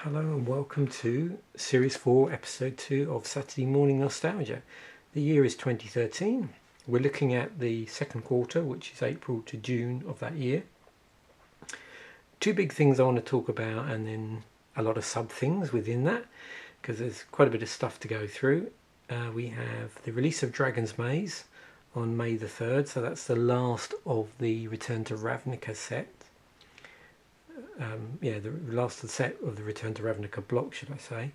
Hello and welcome to Series 4, Episode 2 of Saturday Morning Nostalgia. The year is 2013. We're looking at the second quarter, which is April to June of that year. Two big things I want to talk about, and then a lot of sub things within that, because there's quite a bit of stuff to go through. We have the release of Dragon's Maze on May the 3rd, so that's the last of the Return to Ravnica set. The last set of the Return to Ravnica block, should I say,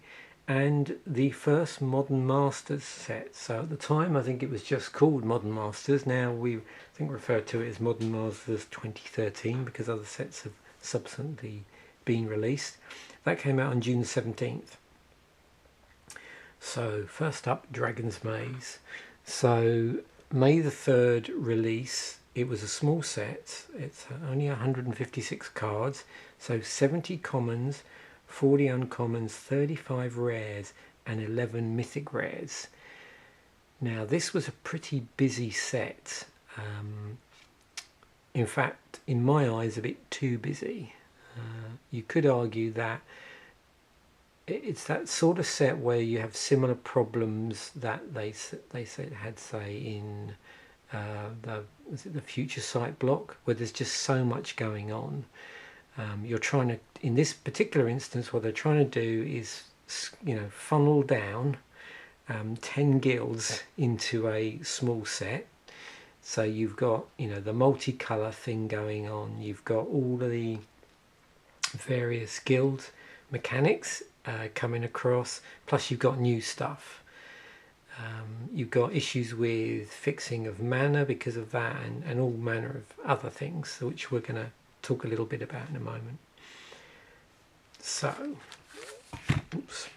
and the first Modern Masters set. So at the time I think it was just called Modern Masters. Now we refer to it as Modern Masters 2013 because other sets have subsequently been released. That came out on June 17th. So first up, Dragon's Maze. So May the 3rd release. It was a small set. It's only 156 cards, so 70 commons, 40 uncommons, 35 rares and 11 mythic rares. Now this was a pretty busy set. In fact, in my eyes, a bit too busy. You could argue that it's that sort of set where you have similar problems that they had, say, in the Future Sight block, where there's just so much going on. You're trying to, in this particular instance, what they're trying to do is, funnel down 10 guilds into a small set. So you've got, the multicolour thing going on. You've got all of the various guild mechanics coming across, plus you've got new stuff. You've got issues with fixing of mana because of that, and all manner of other things, which we're going to talk a little bit about in a moment. So, oops.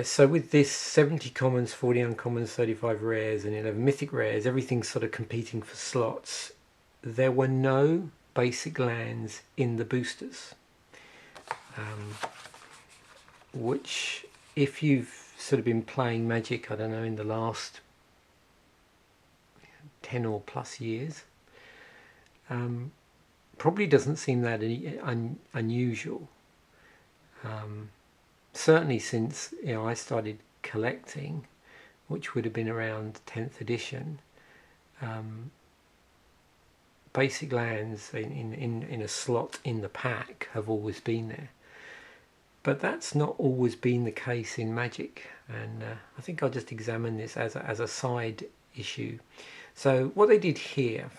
So with this 70 commons, 40 uncommons, 35 rares and 11 mythic rares, everything's sort of competing for slots. There were no basic lands in the boosters, which, if you've sort of been playing Magic, I don't know, in the last 10 or plus years, probably doesn't seem that unusual. Certainly since I started collecting, which would have been around 10th edition. Basic lands in a slot in the pack have always been there, but that's not always been the case in Magic, and I think I'll just examine this as a side issue. So what they did here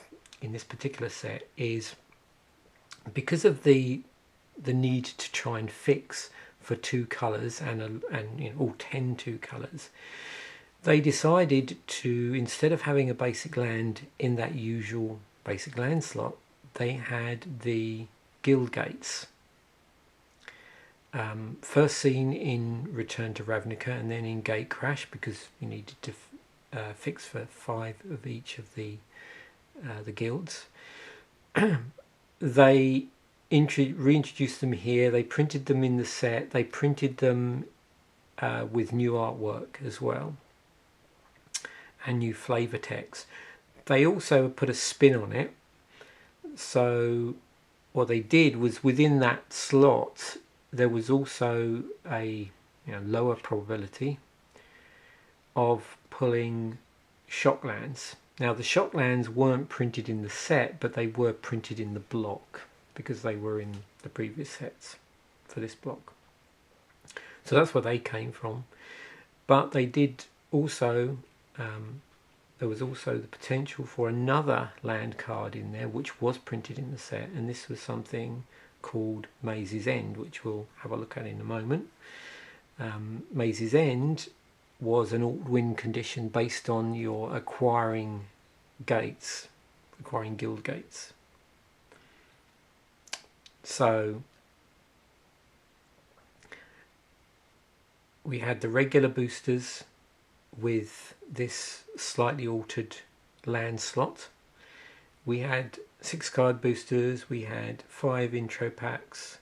in this particular set is, because of the need to try and fix for two colours and all 10 two colours, they decided to, instead of having a basic land in that usual basic land slot, they had the guild gates. First seen in Return to Ravnica and then in Gate Crash, because you needed to fix for 5 of each of the guilds. They reintroduced them here. They printed them in the set. They printed them with new artwork as well and new flavour text. They also put a spin on it. So what they did was, within that slot there was also a lower probability of pulling shocklands. Now the shocklands weren't printed in the set, but they were printed in the block because they were in the previous sets for this block. So that's where they came from. But they did also, there was also the potential for another land card in there, which was printed in the set, and this was something called Maze's End, which we'll have a look at in a moment. Maze's End was an alt-win condition based on your acquiring gates, acquiring guild gates. So we had the regular boosters with this slightly altered land slot. We had 6 card boosters, we had 5 intro packs,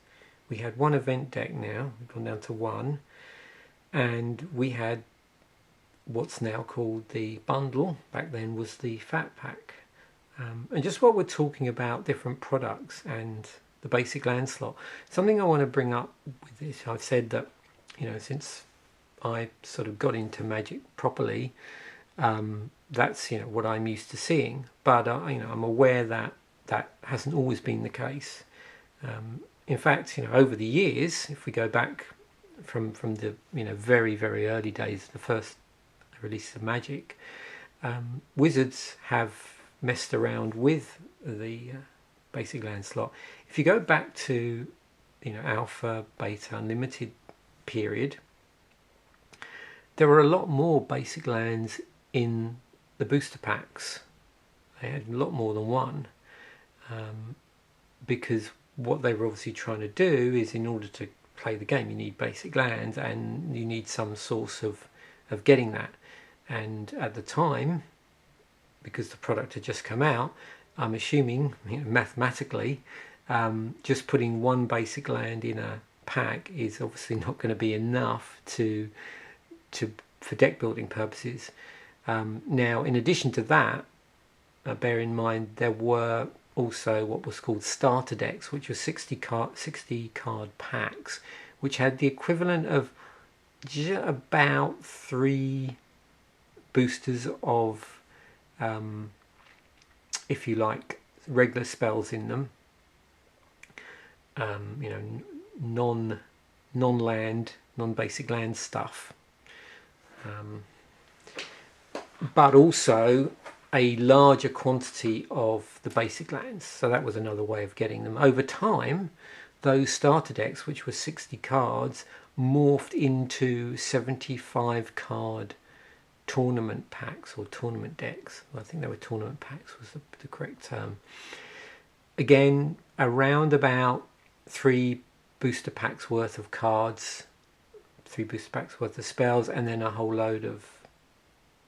we had 1 event deck. Now we've gone down to 1, and we had what's now called the bundle. Back then was the fat pack. And just while we're talking about different products and the basic land slot, something I want to bring up with this, I've said that, you know, since I sort of got into Magic properly, that's, you know, what I'm used to seeing. But you know, I'm aware that that hasn't always been the case. In fact, you know, over the years, if we go back from the, you know, very early days, the first release of Magic, Wizards have messed around with the basic land slot. If you go back to, you know, alpha, beta, unlimited period, there were a lot more basic lands in the booster packs. They had a lot more than one, because what they were obviously trying to do is, in order to play the game, you need basic lands and you need some source of getting that. And at the time, because the product had just come out, I'm assuming, you know, mathematically, just putting one basic land in a pack is obviously not going to be enough for deck building purposes. Now, in addition to that, bear in mind there were also what was called starter decks, which were 60 card packs, which had the equivalent of about 3 boosters of, if you like, regular spells in them. You know, non-land, non-basic land stuff. But also a larger quantity of the basic lands. So that was another way of getting them. Over time, those starter decks, which were 60 cards, morphed into 75 card tournament packs or tournament decks. I think they were tournament packs was the correct term. Again, around about 3 booster packs worth of cards, 3 booster packs worth of spells, and then a whole load of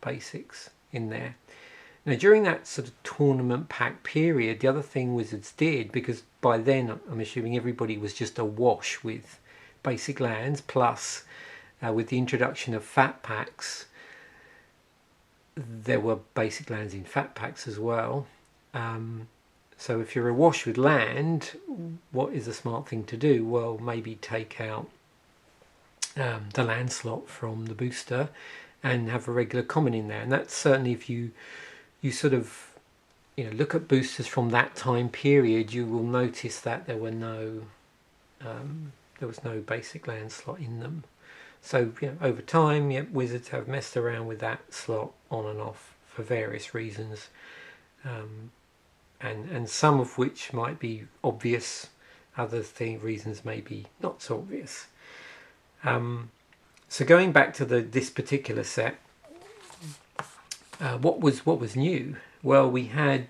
basics in there. Now, during that sort of tournament pack period, the other thing Wizards did, because by then I'm assuming everybody was just awash with basic lands, plus with the introduction of fat packs, there were basic lands in fat packs as well. So if you're awash with land, what is a smart thing to do? Well, maybe take out the land slot from the booster and have a regular common in there. And that's certainly, if you sort of, you know, look at boosters from that time period, you will notice that there was no basic land slot in them. So, you know, over time, yeah, Wizards have messed around with that slot on and off for various reasons, and some of which might be obvious, other reasons may be not so obvious. So going back to this particular set, what was new? Well, we had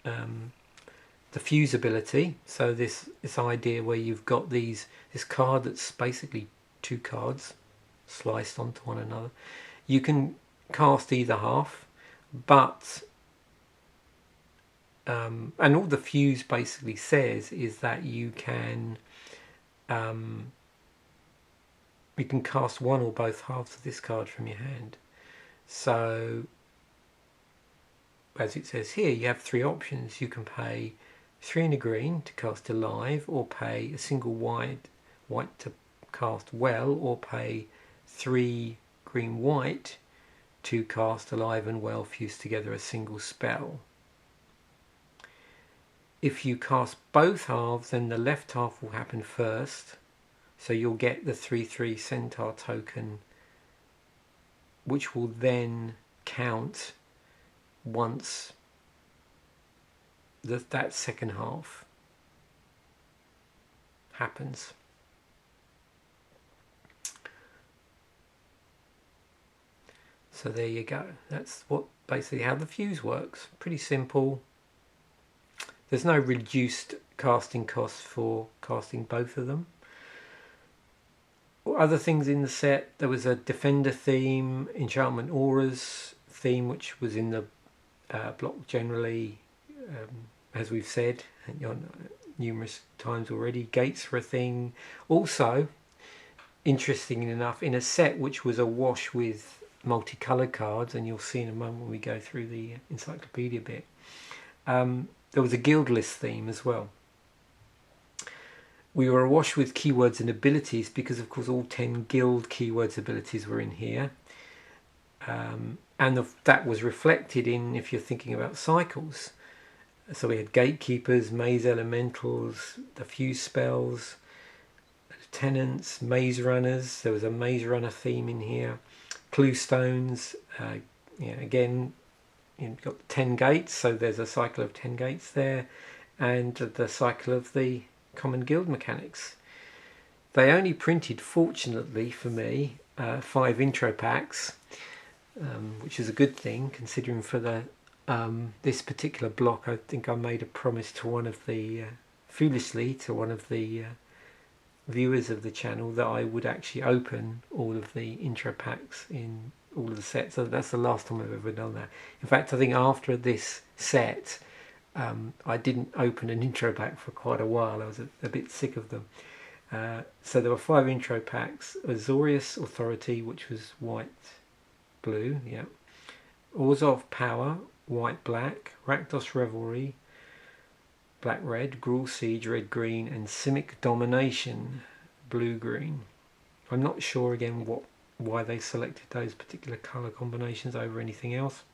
the fuse ability. So this idea where you've got this card that's basically 2 cards sliced onto one another. You can cast either half, but and all the fuse basically says is that you can cast one or both halves of this card from your hand. So, as it says here, you have 3 options. You can pay 3 and a green to cast Alive, or pay a single white to cast Well, or pay 3 green white to cast Alive and Well fused together a single spell. If you cast both halves, then the left half will happen first. So you'll get the 3/3 centaur token, which will then count once that second half happens. So there you go. That's basically how the fuse works. Pretty simple. There's no reduced casting costs for casting both of them. Other things in the set, there was a Defender theme, Enchantment Auras theme, which was in the block generally, as we've said numerous times already. Gates were a thing. Also, interesting enough, in a set which was awash with multicoloured cards, and you'll see in a moment when we go through the encyclopedia bit. There was a guild list theme as well. We were awash with keywords and abilities because, of course, all 10 guild keywords abilities were in here. And that was reflected in, if you're thinking about cycles. So we had Gatekeepers, Maze Elementals, the Fuse Spells, Lieutenants, Maze Runners. There was a Maze Runner theme in here. Clue Stones. Again, you've got 10 gates, so there's a cycle of 10 gates there. And the cycle of the common guild mechanics. They only printed, fortunately for me, 5 intro packs. Which is a good thing, considering for the this particular block. I think I made a promise to one of the foolishly to one of the viewers of the channel that I would actually open all of the intro packs in all of the sets. So that's the last time I've ever done that. In fact, I think after this set I didn't open an intro pack for quite a while. I was a bit sick of them. So there were 5 intro packs. Azorius Authority, which was white blue, yeah. Orzhov Power, white black. Rakdos Revelry, black red. Gruul Siege, red green, and Simic Domination, blue green. I'm not sure again why they selected those particular colour combinations over anything else.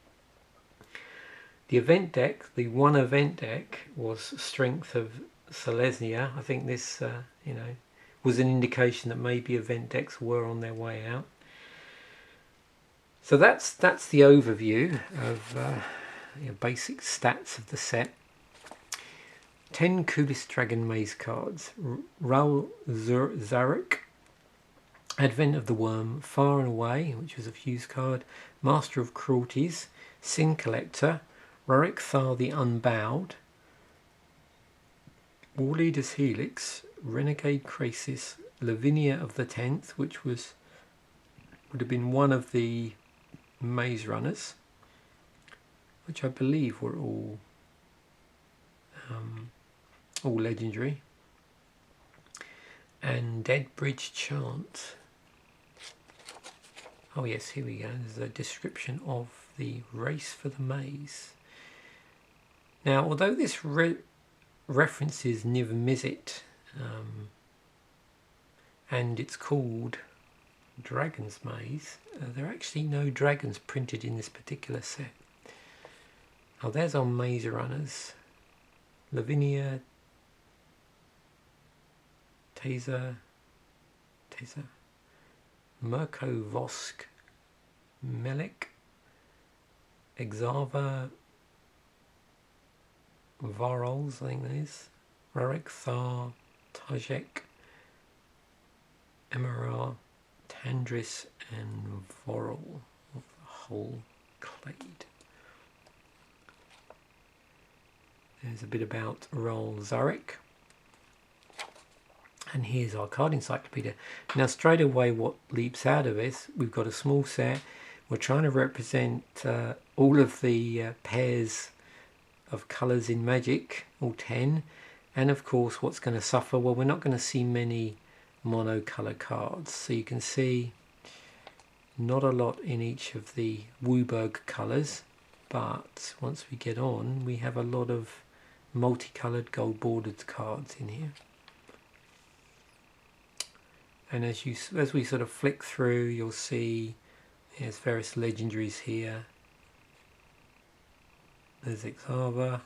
The event deck, the one event deck, was Strength of Selesnya. I think this was an indication that maybe event decks were on their way out. So that's the overview of basic stats of the set. 10 Coolest Dragon Maze cards. Raul Zarek, Advent of the Worm, Far and Away, which was a fuse card. Master of Cruelties, Sin Collector, Rorik Thar the Unbowed, War Leader's Helix, Renegade Krasis, Lavinia of the 10th, which would have been one of the Maze Runners, which I believe were all legendary, and Dead Bridge Chant. Oh yes, here we go. There's a description of the race for the maze. Now, although this references Niv Mizzet, and it's called Dragon's Maze, there are actually no dragons printed in this particular set. Oh, there's our Maze Runners. Lavinia, Taser, Mirko Vosk, Melik, Exava, Varols, I think that is, Rorik Thar, Tajek, Emerald, Tandris, and Vorol of the whole clade. There's a bit about Raul Zarek. And here's our card encyclopedia. Now straight away what leaps out of this, we've got a small set. We're trying to represent all of the pairs of colours in Magic, all 10. And of course what's going to suffer, well, we're not going to see many monocolour cards. So you can see not a lot in each of the Wooburg colours. But once we get on, we have a lot of multicoloured gold bordered cards in here. And as we sort of flick through, you'll see there's various legendaries here. There's Exava.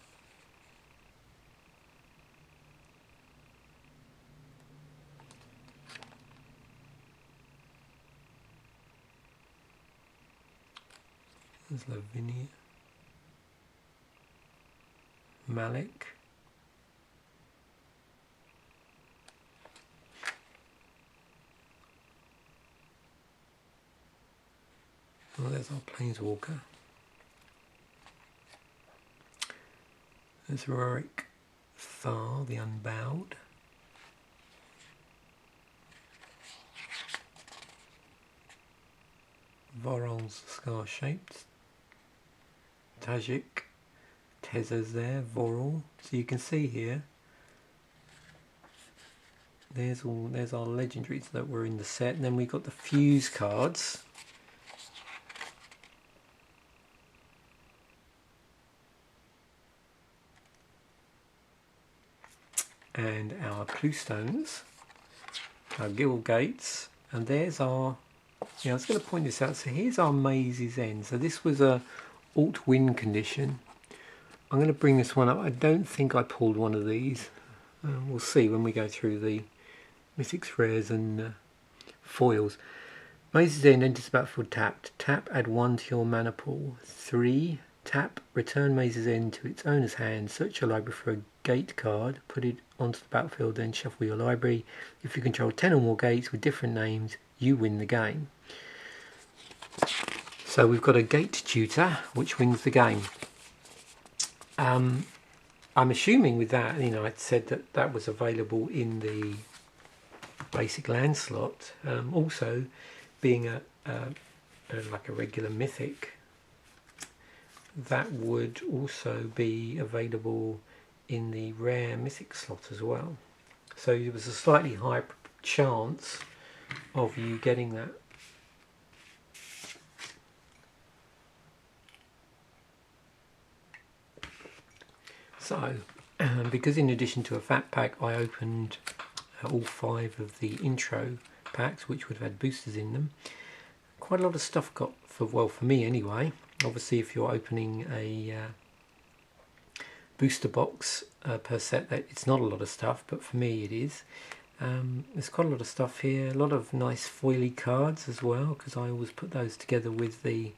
There's Lavinia. Malik. Oh, there's our Planeswalker. There's Rorik Thar, the Unbowed. Vorol's Scar-Shaped. Tajik. Tezza's there, Vorol. So you can see here, there's our legendaries that were in the set. And then we've got the fuse cards. and our clue stones, our guild gates, and there's our, I was going to point this out, so here's our Maze's End. So this was a alt win condition. I'm going to bring this one up. I don't think I pulled one of these. We'll see when we go through the mythics, rares and foils. Maze's End enters the battlefield tapped. Tap, add 1 to your mana pool. 3, tap, return Maze's End to its owner's hand. Search your library for a gate card, put it onto the battlefield, then shuffle your library. If you control 10 or more gates with different names, you win the game. So we've got a gate tutor which wins the game. I'm assuming with that, I'd said that that was available in the basic land slot. Also, being like a regular mythic, that would also be available in the rare mythic slot as well. So there was a slightly higher chance of you getting that. So, because in addition to a fat pack, I opened all 5 of the intro packs, which would have had boosters in them. Quite a lot of stuff got, for me anyway. Obviously, if you're opening a booster box per set, that it's not a lot of stuff, but for me it is. There's quite a lot of stuff here, a lot of nice foily cards as well, because I always put those together with the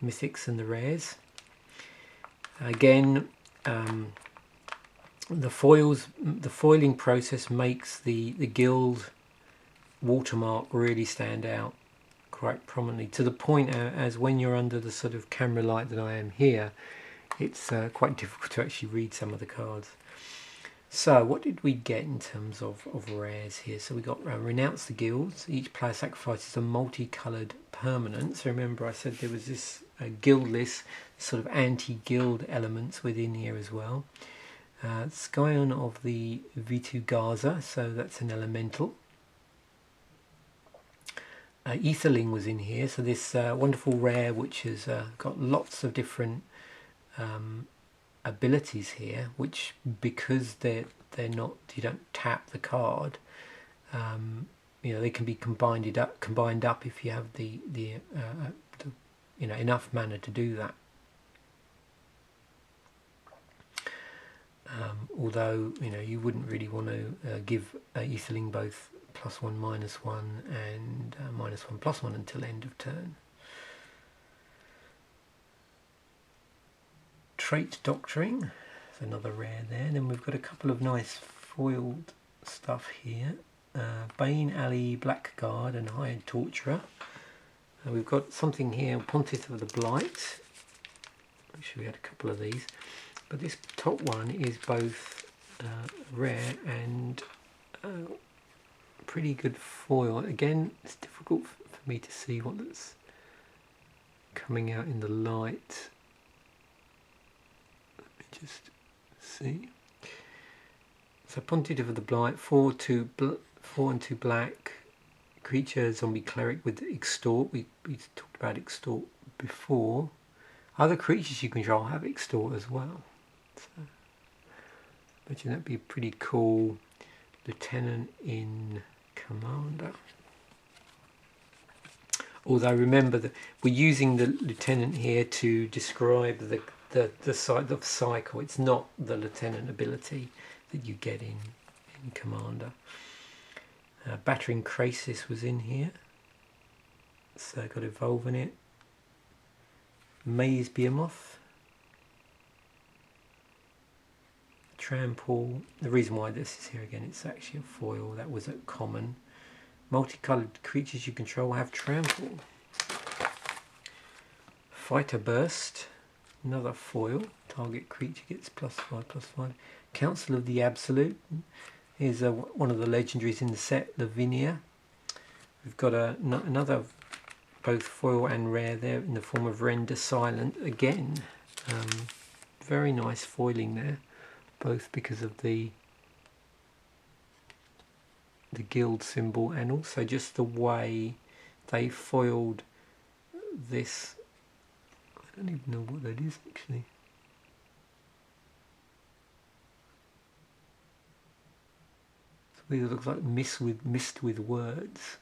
mythics and the rares. Again, the foiling process makes the guild watermark really stand out quite prominently, to the point as when you're under the sort of camera light that I am here, it's quite difficult to actually read some of the cards. So what did we get in terms of rares here? So we got Renounce the Guilds. Each player sacrifices a multicoloured permanent. So remember I said there was this guild list, sort of anti-guild elements within here as well. Scion of the V2 Gaza, so that's an elemental. Etherling was in here, so this wonderful rare which has got lots of different abilities here, which, because they're not, you don't tap the card, they can be combined up if you have the enough mana to do that. Although you wouldn't really want to give Etherling both +1 -1 and -1 +1 until end of turn. Trait Doctoring, that's another rare there. And then we've got a couple of nice foiled stuff here. Bane Alley Blackguard and Hired Torturer. We've got something here, Pontiff of the Blight. Actually, we had a couple of these. But this top one is both rare and pretty good foil. Again, it's difficult for me to see what that's coming out in the light. Let me just see. So Pontiff of the Blight, 4 and 2 black, creature, zombie cleric with extort. We talked about extort before. Other creatures you control have extort as well. So, imagine that'd be a pretty cool lieutenant in Commander. Although remember that we're using the lieutenant here to describe the side of cycle. It's not the lieutenant ability that you get in Commander. Battering Krasis was in here, so got Evolve in it. Maze Behemoth. Trample. The reason why this is here again, it's actually a foil. That was at common. Multicoloured creatures you control have trample. Fighter Burst, another foil. Target creature gets +5/+5. Council of the Absolute. Here's one of the legendaries in the set, Lavinia. We've got another both foil and rare there in the form of Render Silent. Again, very nice foiling there, both because of the guild symbol and also just the way they foiled this. I don't even know what that is actually. It looks like mist with words.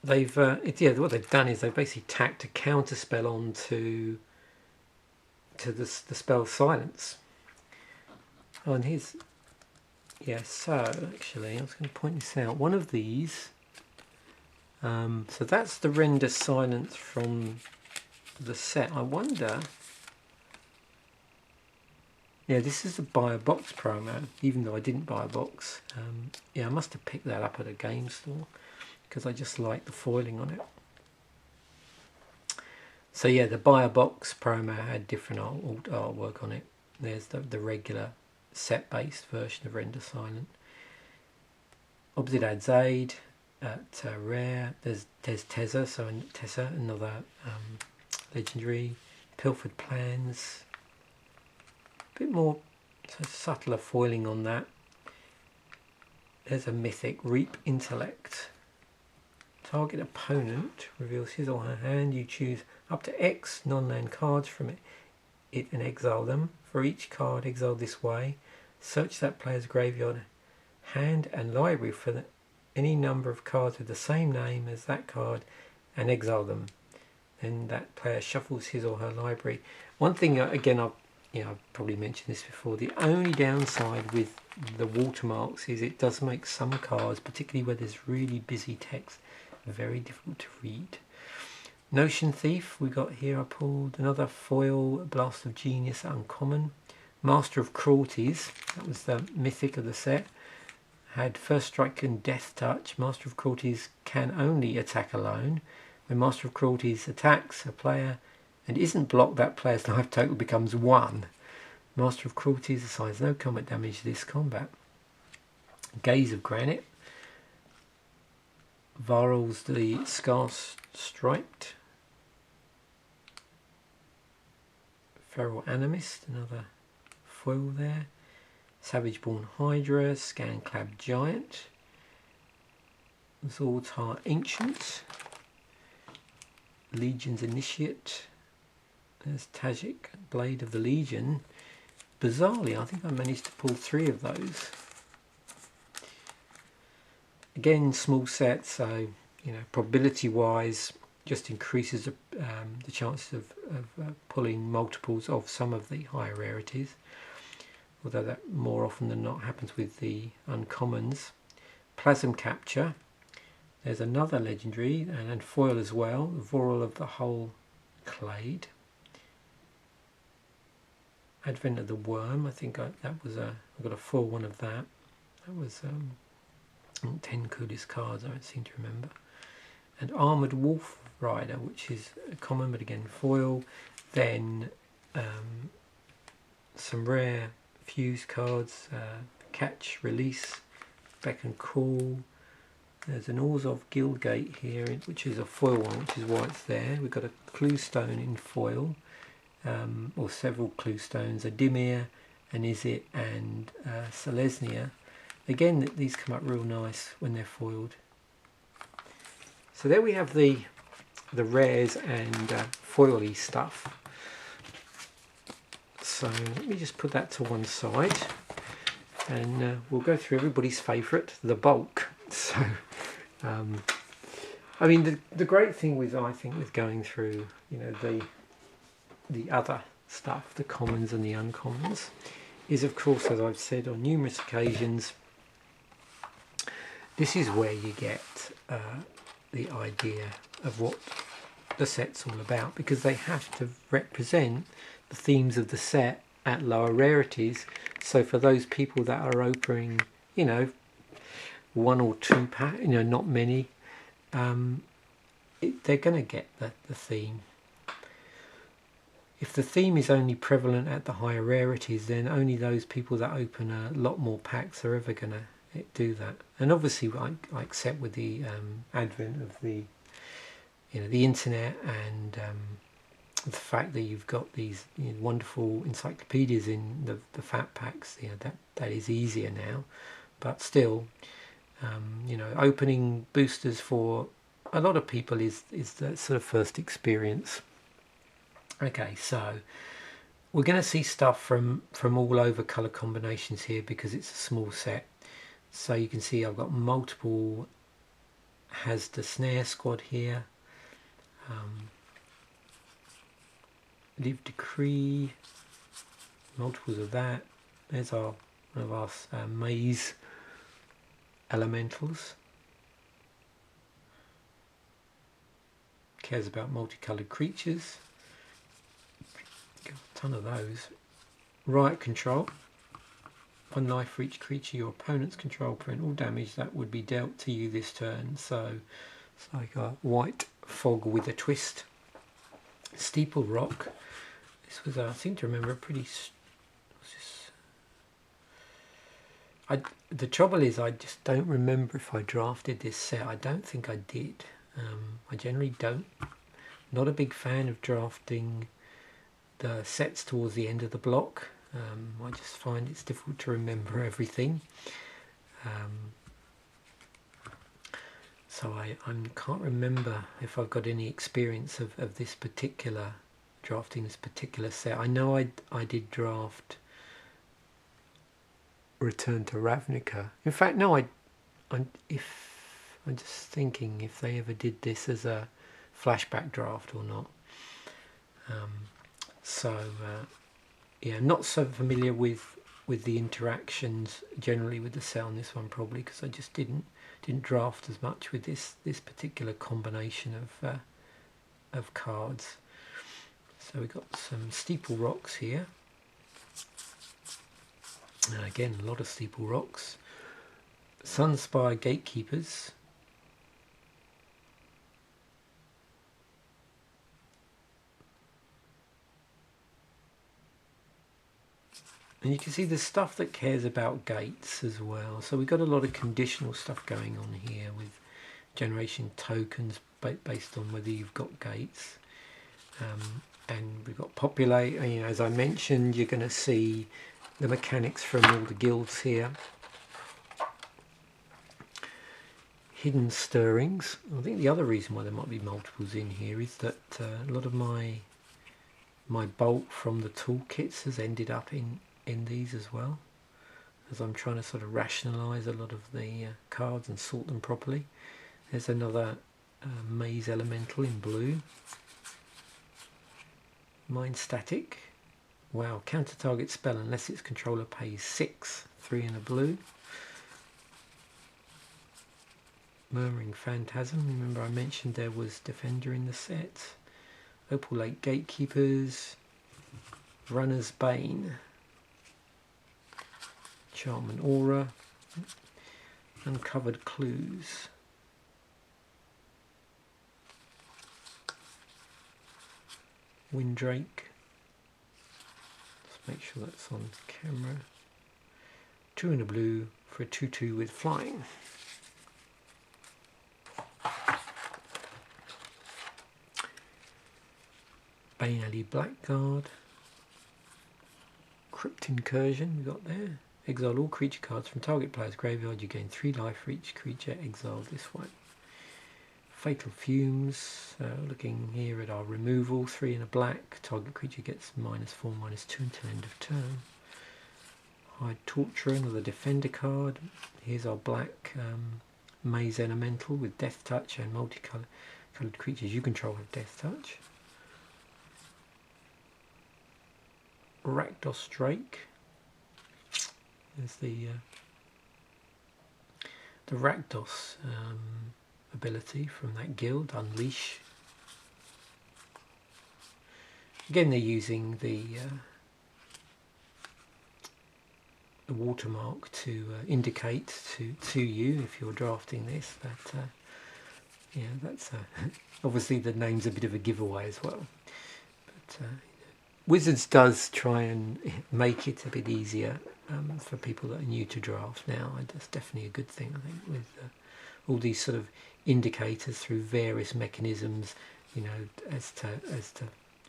They've what they've done is they've basically tacked a counter spell onto the spell silence. Oh, and here's so actually I was going to point this out. One of these, so that's the render silence from the set. I wonder. Yeah, this is a buy a box promo, even though I didn't buy a box. Yeah, I must have picked that up at a game store because I just like the foiling on it. So yeah, the buy a box promo had different artwork on it. There's the regular set-based version of Render Silent. Opposite adds aid at rare. There's Tezza, so Tessa, another legendary. Pilfered Plans. A bit more subtler foiling on that. There's a mythic, Reap Intellect. Target opponent reveals his or her hand. You choose up to X non-land cards from it and exile them. For each card exiled this way, search that player's graveyard, hand and library for any number of cards with the same name as that card and exile them. Then that player shuffles his or her library. One thing, again, I've probably mentioned this before, the only downside with the watermarks is it does make some cards, particularly where there's really busy text, very difficult to read. Notion Thief, we got here, I pulled another foil, Blast of Genius, uncommon. Master of Cruelties, that was the mythic of the set. Had First Strike and Death Touch. Master of Cruelties can only attack alone. When Master of Cruelties attacks a player and isn't blocked, that player's life total becomes 1. Master of Cruelties assigns no combat damage to this combat. Gaze of Granite. Varl's the Scar Striped. Feral Animist, another foil there. Savage Born Hydra, Scanclab Giant. Zoltar Ancient. Legion's Initiate. There's Tajik, Blade of the Legion. Bizarrely, I think I managed to pull 3 of those. Again, small set, so probability wise just increases the chances of pulling multiples of some of the higher rarities, although that more often than not happens with the uncommons. Plasm Capture, there's another legendary and foil as well, Voral of the Whole Clade. Advent of the Worm, I think I got a full one of that. That was 10 coolest cards, I don't seem to remember. And Armoured Wolf Rider, which is common but again foil. Then some rare fuse cards, Catch, Release, Beck and Call. There's an Orzhov Guildgate here, which is a foil one, which is why it's there. We've got a Clue Stone in foil, or several Clue Stones, a Dimir, an Izzet, and Selesnya. Again, these come up real nice when they're foiled. So there we have the rares and foily stuff. So let me just put that to one side, and we'll go through everybody's favourite, the bulk. So, I mean, the great thing with going through, the other stuff, the commons and the uncommons, is of course, as I've said on numerous occasions, this is where you get the idea of what the set's all about, because they have to represent the themes of the set at lower rarities. So for those people that are opening, 1 or 2 pack, not many, they're going to get the theme. If the theme is only prevalent at the higher rarities, then only those people that open a lot more packs are ever going to do that. And obviously, I accept with the advent of the internet and the fact that you've got these wonderful encyclopedias in the fat packs, that is easier now. But still, opening boosters for a lot of people is the sort of first experience. Okay, so we're going to see stuff from all over color combinations here because it's a small set. So you can see I've got multiple Has the Snare Squad here, Live Decree, multiples of that. There's one of our maze elementals. Cares about multicolored creatures. Got a ton of those. Riot Control. 1 life for each creature your opponents control, prevent all damage that would be dealt to you this turn. So it's like a white fog with a twist. Steeple Rock. This was, I seem to remember, a pretty... the trouble is I just don't remember if I drafted this set. I don't think I did. I generally don't. Not a big fan of drafting the sets towards the end of the block. I just find it's difficult to remember everything. So I can't remember if I've got any experience of this particular drafting this particular set. I know I did draft Return to Ravnica. In fact, no, I'm just thinking if they ever did this as a flashback draft or not. Yeah, not so familiar with the interactions generally with the set on this one, probably because I just didn't draft as much with this particular combination of cards. So we've got some Steeple Rocks here. And again, a lot of Steeple Rocks. Sunspire Gatekeepers. And you can see the stuff that cares about gates as well. So we've got a lot of conditional stuff going on here with generation tokens based on whether you've got gates. And we've got populate. You know, as I mentioned, you're going to see the mechanics from all the guilds here. Hidden Stirrings. I think the other reason why there might be multiples in here is that a lot of my bulk from the toolkits has ended up in these as well, as I'm trying to sort of rationalise a lot of the cards and sort them properly. There's another maze elemental in blue. Mind Static. Wow, counter target spell unless its controller pays 6, 3 in a blue. Murmuring Phantasm. Remember I mentioned there was Defender in the set. Opal Lake Gatekeepers. Runner's Bane. Charm and Aura. Uncovered Clues. Windrake. Let's make sure that's on camera. 2 in a blue for a 2/2 with flying. Bane Alley Blackguard. Crypt Incursion we got there. Exile all creature cards from target player's graveyard. You gain 3 life for each creature exiled this way. Fatal Fumes. Looking here at our removal. 3 in a black. Target creature gets -4, -2 until end of turn. Hide Torturer, another Defender card. Here's our black Maze Elemental with Death Touch and multicolored creatures you control have Death Touch. Rakdos Drake. There's the Rakdos ability from that guild, Unleash. Again, they're using the watermark to indicate to you if you're drafting this that yeah, that's obviously the name's a bit of a giveaway as well. But Wizards does try and make it a bit easier for people that are new to draft now. That's definitely a good thing, I think, with all these sort of indicators through various mechanisms, you know, as to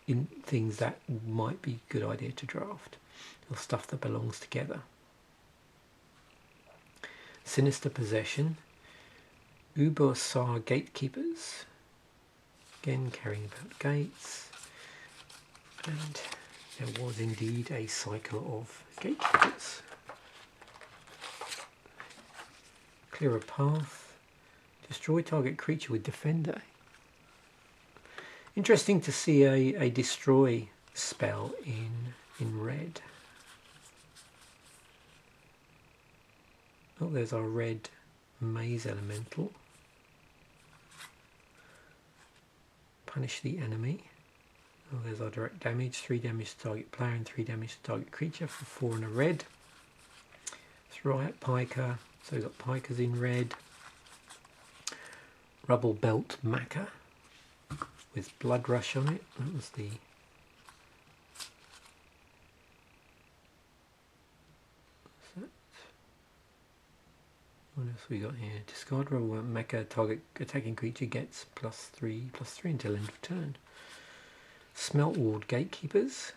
in things that might be a good idea to draft, or stuff that belongs together. Sinister Possession. Ubosar Gatekeepers. Again, caring about gates. And there was indeed a cycle of gatekeepers. Clear a path. Destroy target creature with defender. Interesting to see a destroy spell in red. Oh, there's our red maze elemental. Punish the enemy. Oh, there's our direct damage. 3 damage to target player and 3 damage to target creature for 4 and a red. Riot Piker. So we've got Pikers in red. Rubble Belt Maca with Blood Rush on it. That was the... What else we got here? Discard Rubble Belt Maca. Target attacking creature gets +3/+3 until end of turn. Smelt Ward Gatekeepers.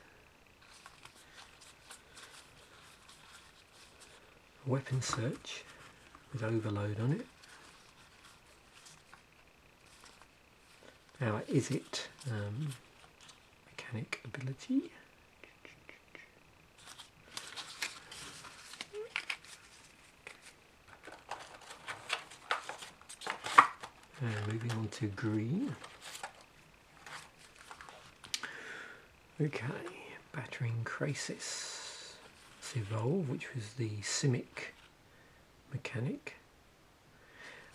Weapon Search with Overload on it. Now, is it mechanic ability? And moving on to green. Okay, Battering Crisis. Let's evolve, which was the Simic mechanic.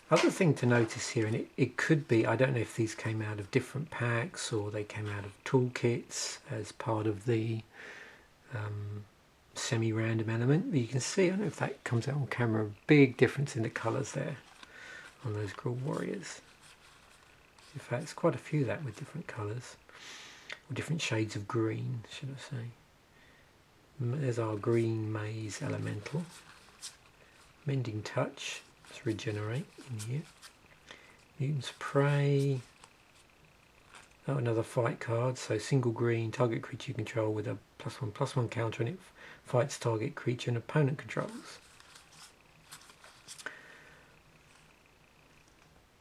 Other thing to notice here, and it could be, I don't know if these came out of different packs or they came out of toolkits as part of the semi-random element, but you can see, I don't know if that comes out on camera, a big difference in the colours there on those Gruul Warriors. In fact, there's quite a few of that with different colours, or different shades of green, should I say. There's our green maze elemental. Mending Touch. Let's regenerate in here. Mutant's Prey. Oh, another fight card. So single green, target creature you control with a +1/+1 counter, and it fights target creature and opponent controls.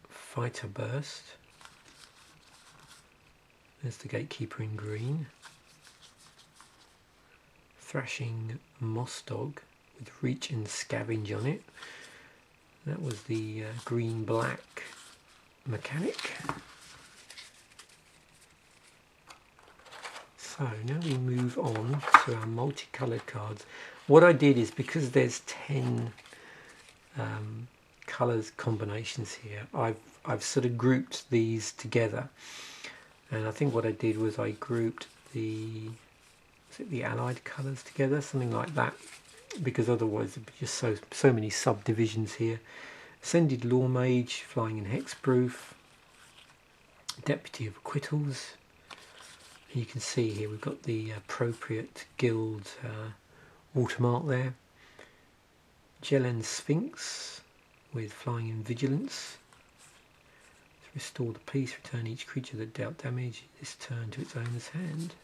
Fighter Burst. There's the Gatekeeper in green. Thrashing Moss Dog with Reach and Scavenge on it. That was the green-black mechanic. So now we move on to our multicoloured cards. What I did is, because there's 10 colours combinations here, I've sort of grouped these together. And I think what I did was I grouped the allied colours together, something like that, because otherwise there'd be just so many subdivisions here. Ascended Law Mage, flying in hexproof. Deputy of Acquittals. And you can see here we've got the appropriate guild watermark there. Jelen Sphinx with flying in vigilance. To restore the peace, return each creature that dealt damage this turn to its owner's hand.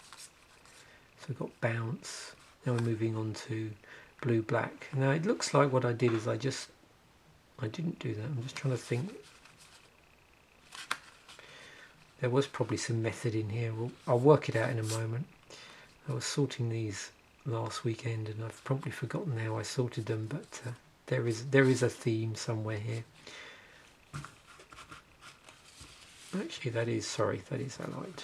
So we've got bounce. Now we're moving on to blue-black. Now it looks like what I did is I didn't do that. I'm just trying to think. There was probably some method in here. I'll work it out in a moment. I was sorting these last weekend and I've probably forgotten how I sorted them, but there is a theme somewhere here. Actually, that is allied.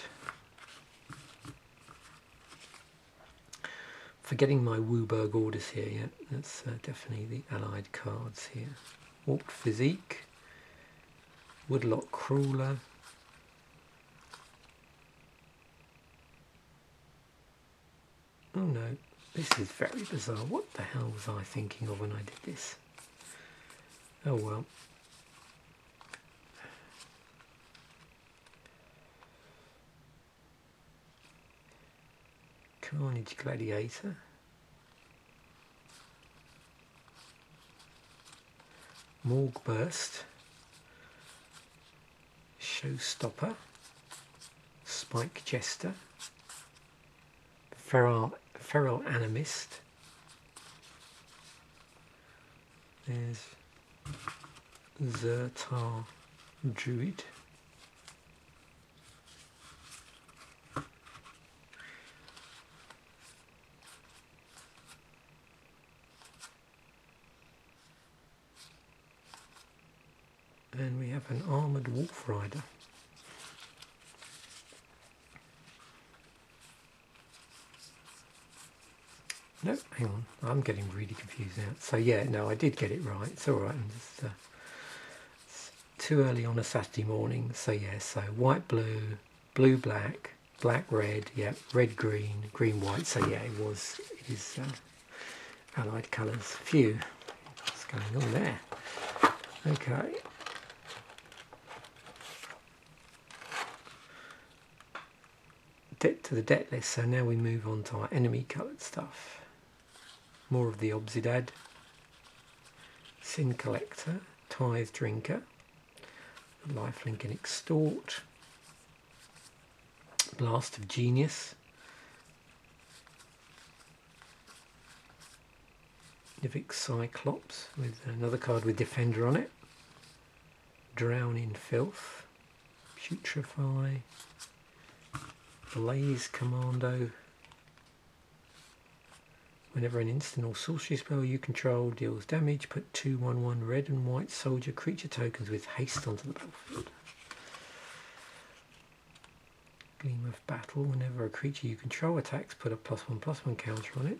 Forgetting my Wooburg orders here, yeah, that's definitely the allied cards here. Warped Physique, Woodlock Crawler, oh no, this is very bizarre. What the hell was I thinking of when I did this? Oh well. Carnage Gladiator. Morgue Burst. Showstopper. Spike Jester. Feral Animist. There's Zertar Druid. And we have an armoured wolf rider. No, hang on, I'm getting really confused now. So yeah, no, I did get it right. It's alright, I'm just it's too early on a Saturday morning. So yeah, so white, blue, blue, black, black, red, yeah, red, green, green, white. So yeah, it is allied colours. Phew, what's going on there? Okay. To the deck list, so now we move on to our enemy coloured stuff. More of the Obsidad, Sin Collector, Tithe Drinker, Lifelink and Extort, Blast of Genius, Nivic Cyclops with another card with Defender on it, Drown in Filth, Putrefy, Blaze Commando. Whenever an instant or sorcery spell you control deals damage, put 2/1/1 red and white soldier creature tokens with haste onto the battlefield. Gleam of Battle. Whenever a creature you control attacks, put a +1/+1 counter on it.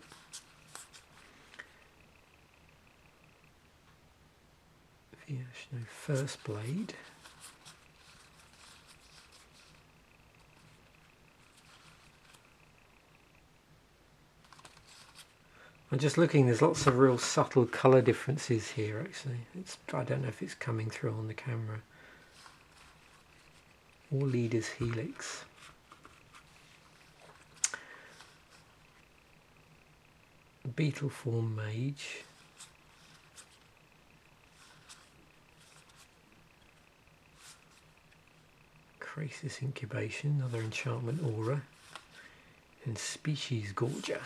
Viashno First Blade. I'm just looking, there's lots of real subtle colour differences here actually. I don't know if it's coming through on the camera. All Leaders Helix. Beetleform Mage. Crisis Incubation, another enchantment aura. And Species Gorger.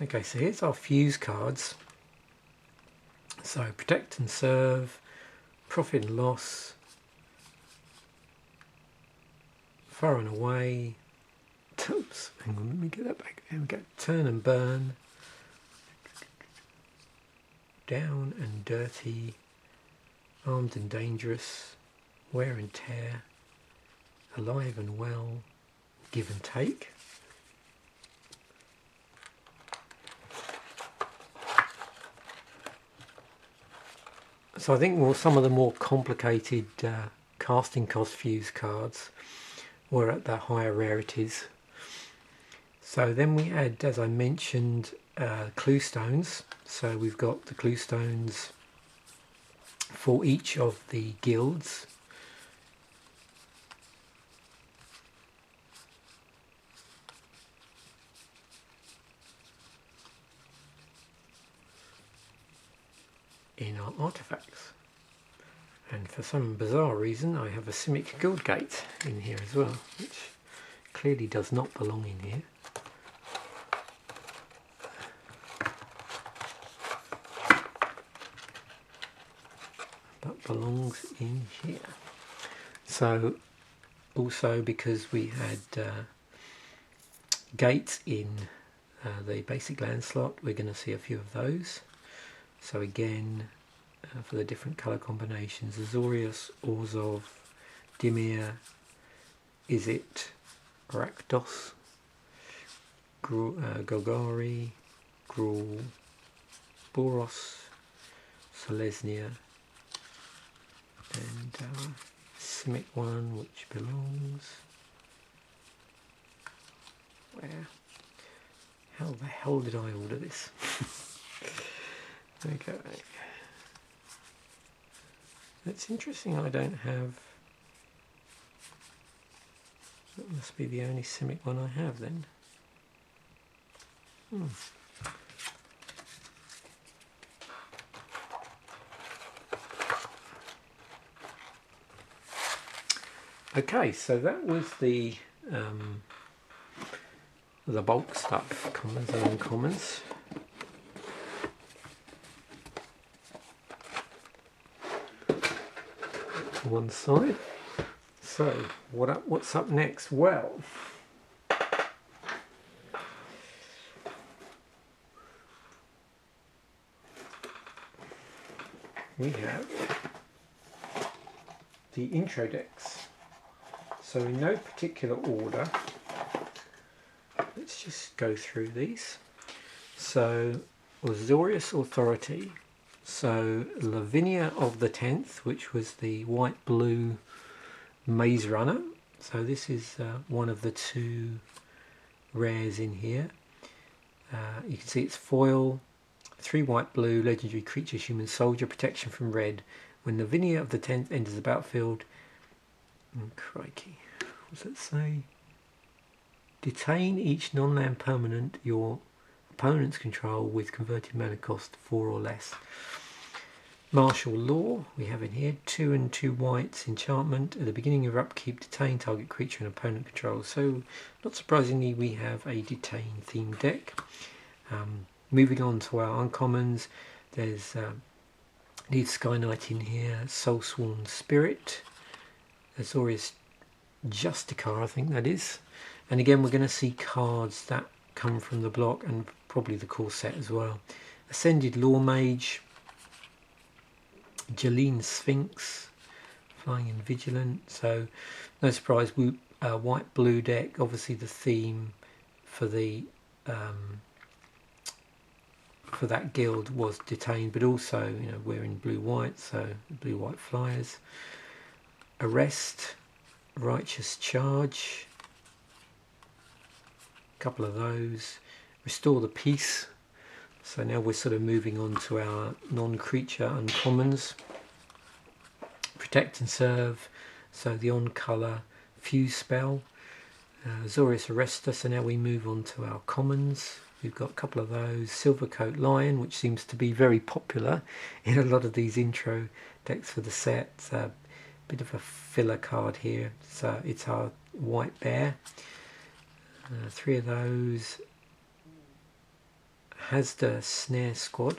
Okay, so here's our fuse cards. So Protect and Serve, Profit and Loss, Far and Away, oops, hang on, let me get that back. There we go. Turn and Burn, Down and Dirty, Armed and Dangerous, Wear and Tear, Alive and Well, Give and Take. So I think some of the more complicated casting cost fuse cards were at the higher rarities. So then we add, as I mentioned, clue stones. So we've got the clue stones for each of the guilds. In our artifacts, and for some bizarre reason I have a Simic Guild Gate in here as well, which clearly does not belong in here. But belongs in here. So also because we had gates in the basic land slot, we're going to see a few of those. So again, for the different colour combinations, Azorius, Orzhov, Dimir, Izzet, Rakdos, Golgari, Gruul, Boros, Selesnya, and Simic one, which belongs where? How the hell did I order this? Okay. That's interesting, I don't have... That must be the only Simic one I have then. Okay, so that was the bulk stuff, commons and uncommons. One side. So what's up next? Well, we have the intro decks. So in no particular order, let's just go through these. So Azorius Authority, so Lavinia of the 10th, which was the white-blue Maze Runner. So this is one of the two rares in here. You can see it's foil, 3 white-blue, legendary creatures, human soldier, protection from red. When Lavinia of the 10th enters the battlefield, crikey, what does it say? Detain each non-land permanent your opponents control with converted mana cost 4 or less. Martial Law we have in here, 2 and 2 whites enchantment. At the beginning of upkeep, detain target creature and opponent control. So not surprisingly we have a detain themed deck. Moving on to our uncommons, there's Need Sky Knight in here, Soulsworn Spirit, Azorius Justicar I think that is, and again we're going to see cards that come from the block and probably the core set as well. Ascended Law Mage, Jeline Sphinx, Flying and Vigilant, so no surprise, white blue deck. Obviously the theme for the for that guild was detained, but also, you know, we're in blue white, so blue white flyers. Arrest, Righteous Charge, a couple of those. Restore the Peace, so now we're sort of moving on to our non-creature uncommons. Protect and Serve, so the on colour Fuse spell. Azorius Arrester, so now we move on to our commons. We've got a couple of those. Silvercoat Lion, which seems to be very popular in a lot of these intro decks for the set. A bit of a filler card here. So it's our white bear. 3 of those. Hasda Snare Squad.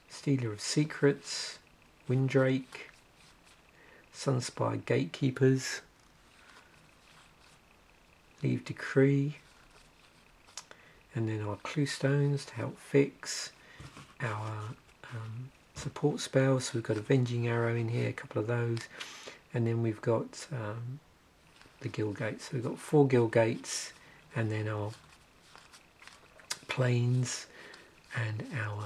Stealer of Secrets. Windrake. Sunspire Gatekeepers. Leave Decree. And then our clue stones to help fix our support spells. So we've got Avenging Arrow in here, a couple of those, and then we've got the guild gates. So we've got 4 guild gates, and then our plains and our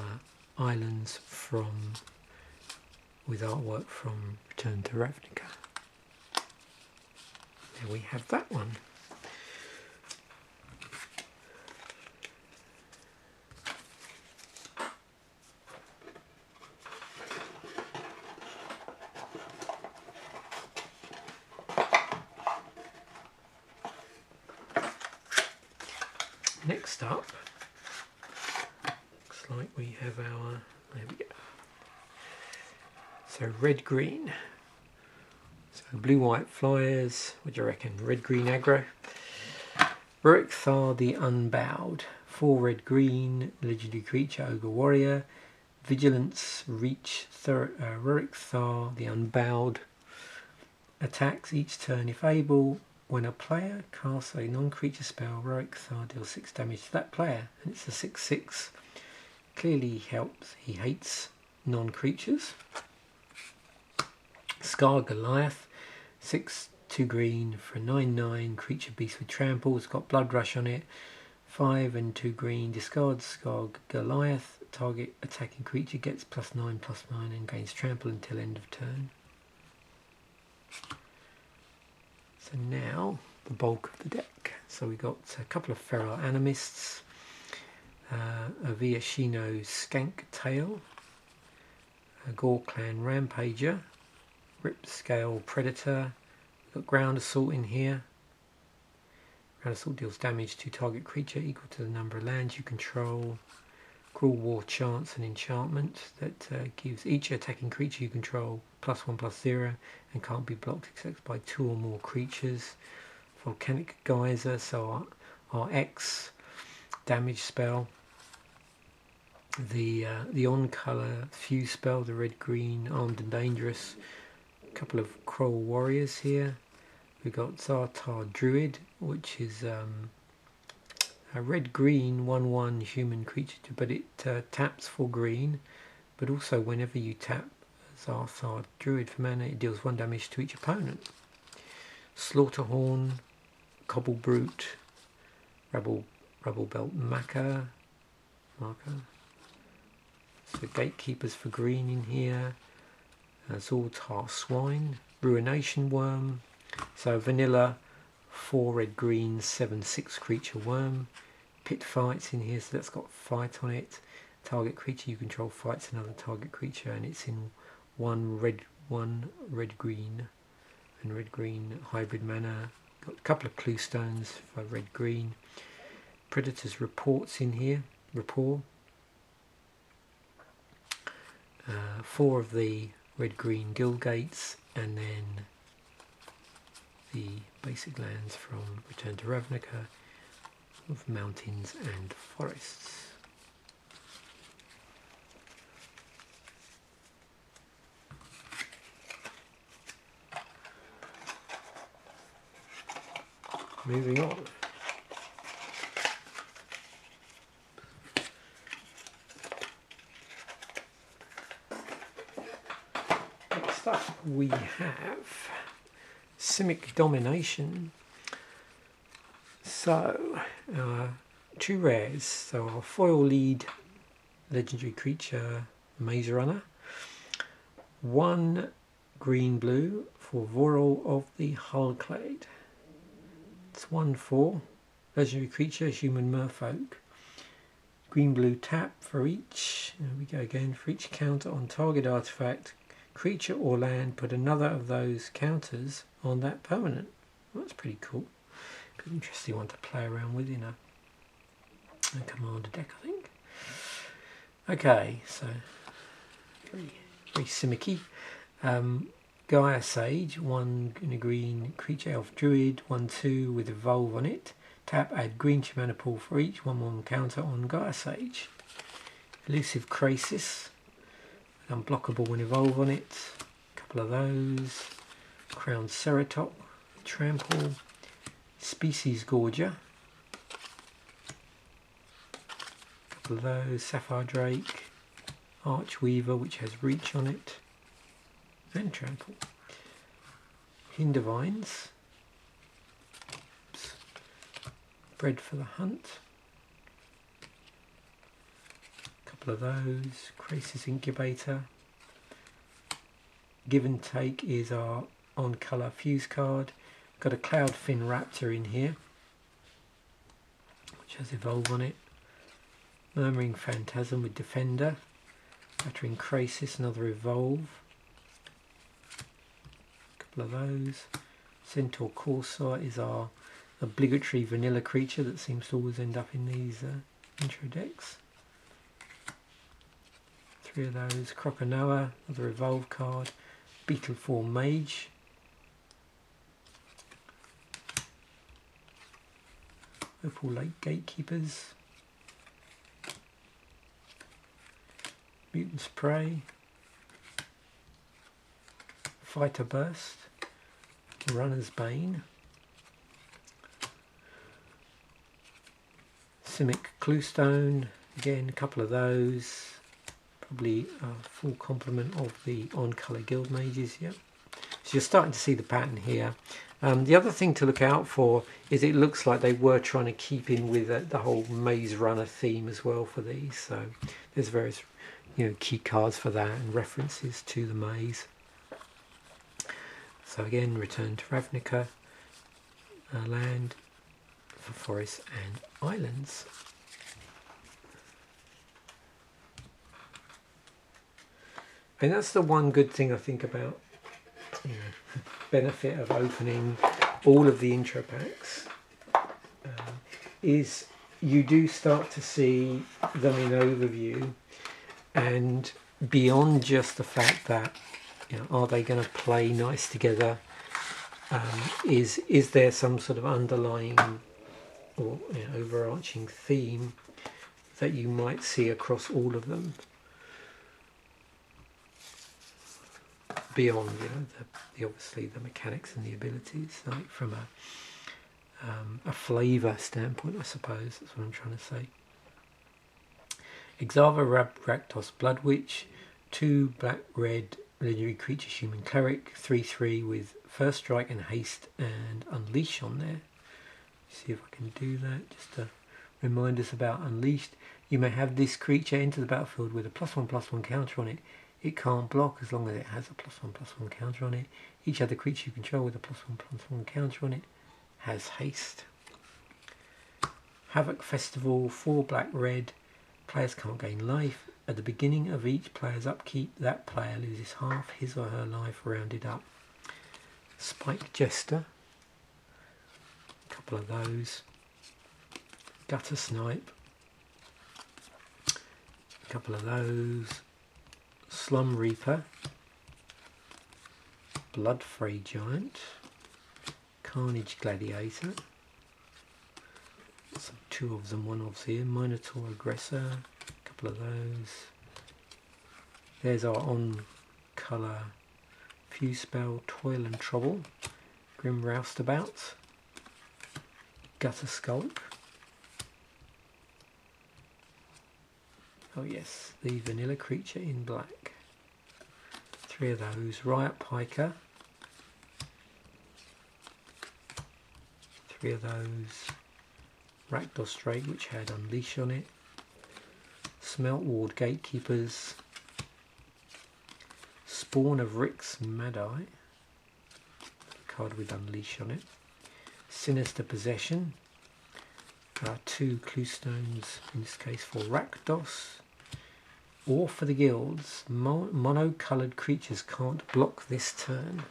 islands from with artwork from Return to Ravnica. There we have that one. Next up, looks like we have our, there we go, so red-green, so blue-white flyers, what do you reckon, red-green aggro? Rurik Thar the Unbowed, 4 red-green, legendary creature, ogre warrior, vigilance, reach, Rurik Thar the Unbowed, attacks each turn if able. When a player casts a non-creature spell, Rurik Thar deals 6 damage to that player, and it's a 6/6. Clearly helps. He hates non-creatures. Scar Goliath, 6 2 green for a 9/9 creature beast with trample. It's got Blood Rush on it. 5 and 2 green. Discard Scar Goliath. Target attacking creature gets +9/+9 and gains trample until end of turn. So now the bulk of the deck. So we got a couple of Feral Animists, a Viashino Skank Tail, a Gore Clan Rampager, Rip Scale Predator. We've got Ground Assault in here. Ground Assault deals damage to target creature equal to the number of lands you control. Cruel War Chance and enchantment that gives each attacking creature you control +1/+0 and can't be blocked except by 2 or more creatures. Volcanic Geyser, so our X damage spell. The on colour Fuse spell, the red-green Armed and Dangerous. A couple of Kroll Warriors here. We've got Zartar Druid, which is a red-green 1/1 human creature, but it taps for green but also whenever you tap Zathar Druid for mana, it deals 1 damage to each opponent. Slaughterhorn, Cobble Brute, Rubble Belt marker. So Gatekeepers for green in here. Zoltar Swine, Ruination Worm. So vanilla 4 red green 7/6 creature worm. Pit Fights in here, so that's got fight on it. Target creature you control fights another target creature, and it's in one red green and red green hybrid mana. Got a couple of clue stones for red green. Predator's Reports in here, rapport. 4 of the red green guild gates, and then the basic lands from Return to Ravnica of mountains and forests. Moving on. Next up we have Simic Domination. So, 2 rares. So our foil lead legendary creature Maze Runner. 1 green blue for Voral of the Hullclade. It's 1/4 legendary creature, human merfolk. Green blue tap for each. There we go again. For each counter on target artifact, creature or land, put another of those counters on that permanent. Well, that's pretty cool. An interesting one to play around with in a commander deck, I think. Okay, so very simicky. Gaia Sage, 1 in a green creature elf druid, 1/2 with evolve on it. Tap, add green to mana pool for each 1/1 counter on Gaia Sage. Elusive Krasis, unblockable when evolve on it. A couple of those. Crowned Ceratop, trample. Species Gorger, a couple of those. Sapphire Drake, Archweaver, which has reach on it, and trample. Hindivines, Bred for the Hunt, a couple of those. Krasis Incubator. Give and Take is our on colour fuse card. Got a Cloudfin Raptor in here, which has evolve on it. Murmuring Phantasm with Defender. Battering Krasis, another evolve. A couple of those. Centaur Corsair is our obligatory vanilla creature that seems to always end up in these intro decks. 3 of those. Croconoa, another evolve card. Beetleform Mage. Opal Lake Gatekeepers. Mutant Spray. Fighter Burst. Runner's Bane. Simic Cluestone. Again, a couple of those. Probably a full complement of the on-colour Guild Mages, yeah. So you're starting to see the pattern here. The other thing to look out for is it looks like they were trying to keep in with the whole Maze Runner theme as well for these. So there's various, key cards for that and references to the maze. So again, Return to Ravnica, land for forests and islands. And that's the one good thing I think about benefit of opening all of the intro packs is you do start to see them in overview, and beyond just the fact that are they going to play nice together, is there some sort of underlying or overarching theme that you might see across all of them beyond the obviously the mechanics and the abilities, like from a flavour standpoint, I suppose that's what I'm trying to say. Exava Rakdos Blood Witch, 2 black red legendary creature human cleric, 3/3 with first strike and haste and unleash on there. See if I can do that just to remind us about unleashed. You may have this creature enter the battlefield with a +1/+1 counter on it. It can't block as long as it has a +1/+1 counter on it. Each other creature you control with a +1/+1 counter on it has haste. Havoc Festival, 4 black red. Players can't gain life. At the beginning of each player's upkeep, that player loses half his or her life rounded up. Spike Jester, a couple of those. Gutter Snipe, a couple of those. Slum Reaper, Blood Fray Giant, Carnage Gladiator, some 2 of them, 1 of here. Minotaur Aggressor, a couple of those. There's our on colour Fuse Spell, Toil and Trouble, Grim Roustabout, Gutter Skulk. Oh yes, the vanilla creature in black. 3 of those. Riot Piker. 3 of those. Rakdos Drake, which had Unleash on it. Smelt Ward Gatekeepers. Spawn of Rick's Mad-Eye. Card with Unleash on it. Sinister Possession. 2 Clue Stones, in this case for Rakdos. Or for the guilds, mono-coloured creatures can't block this turn.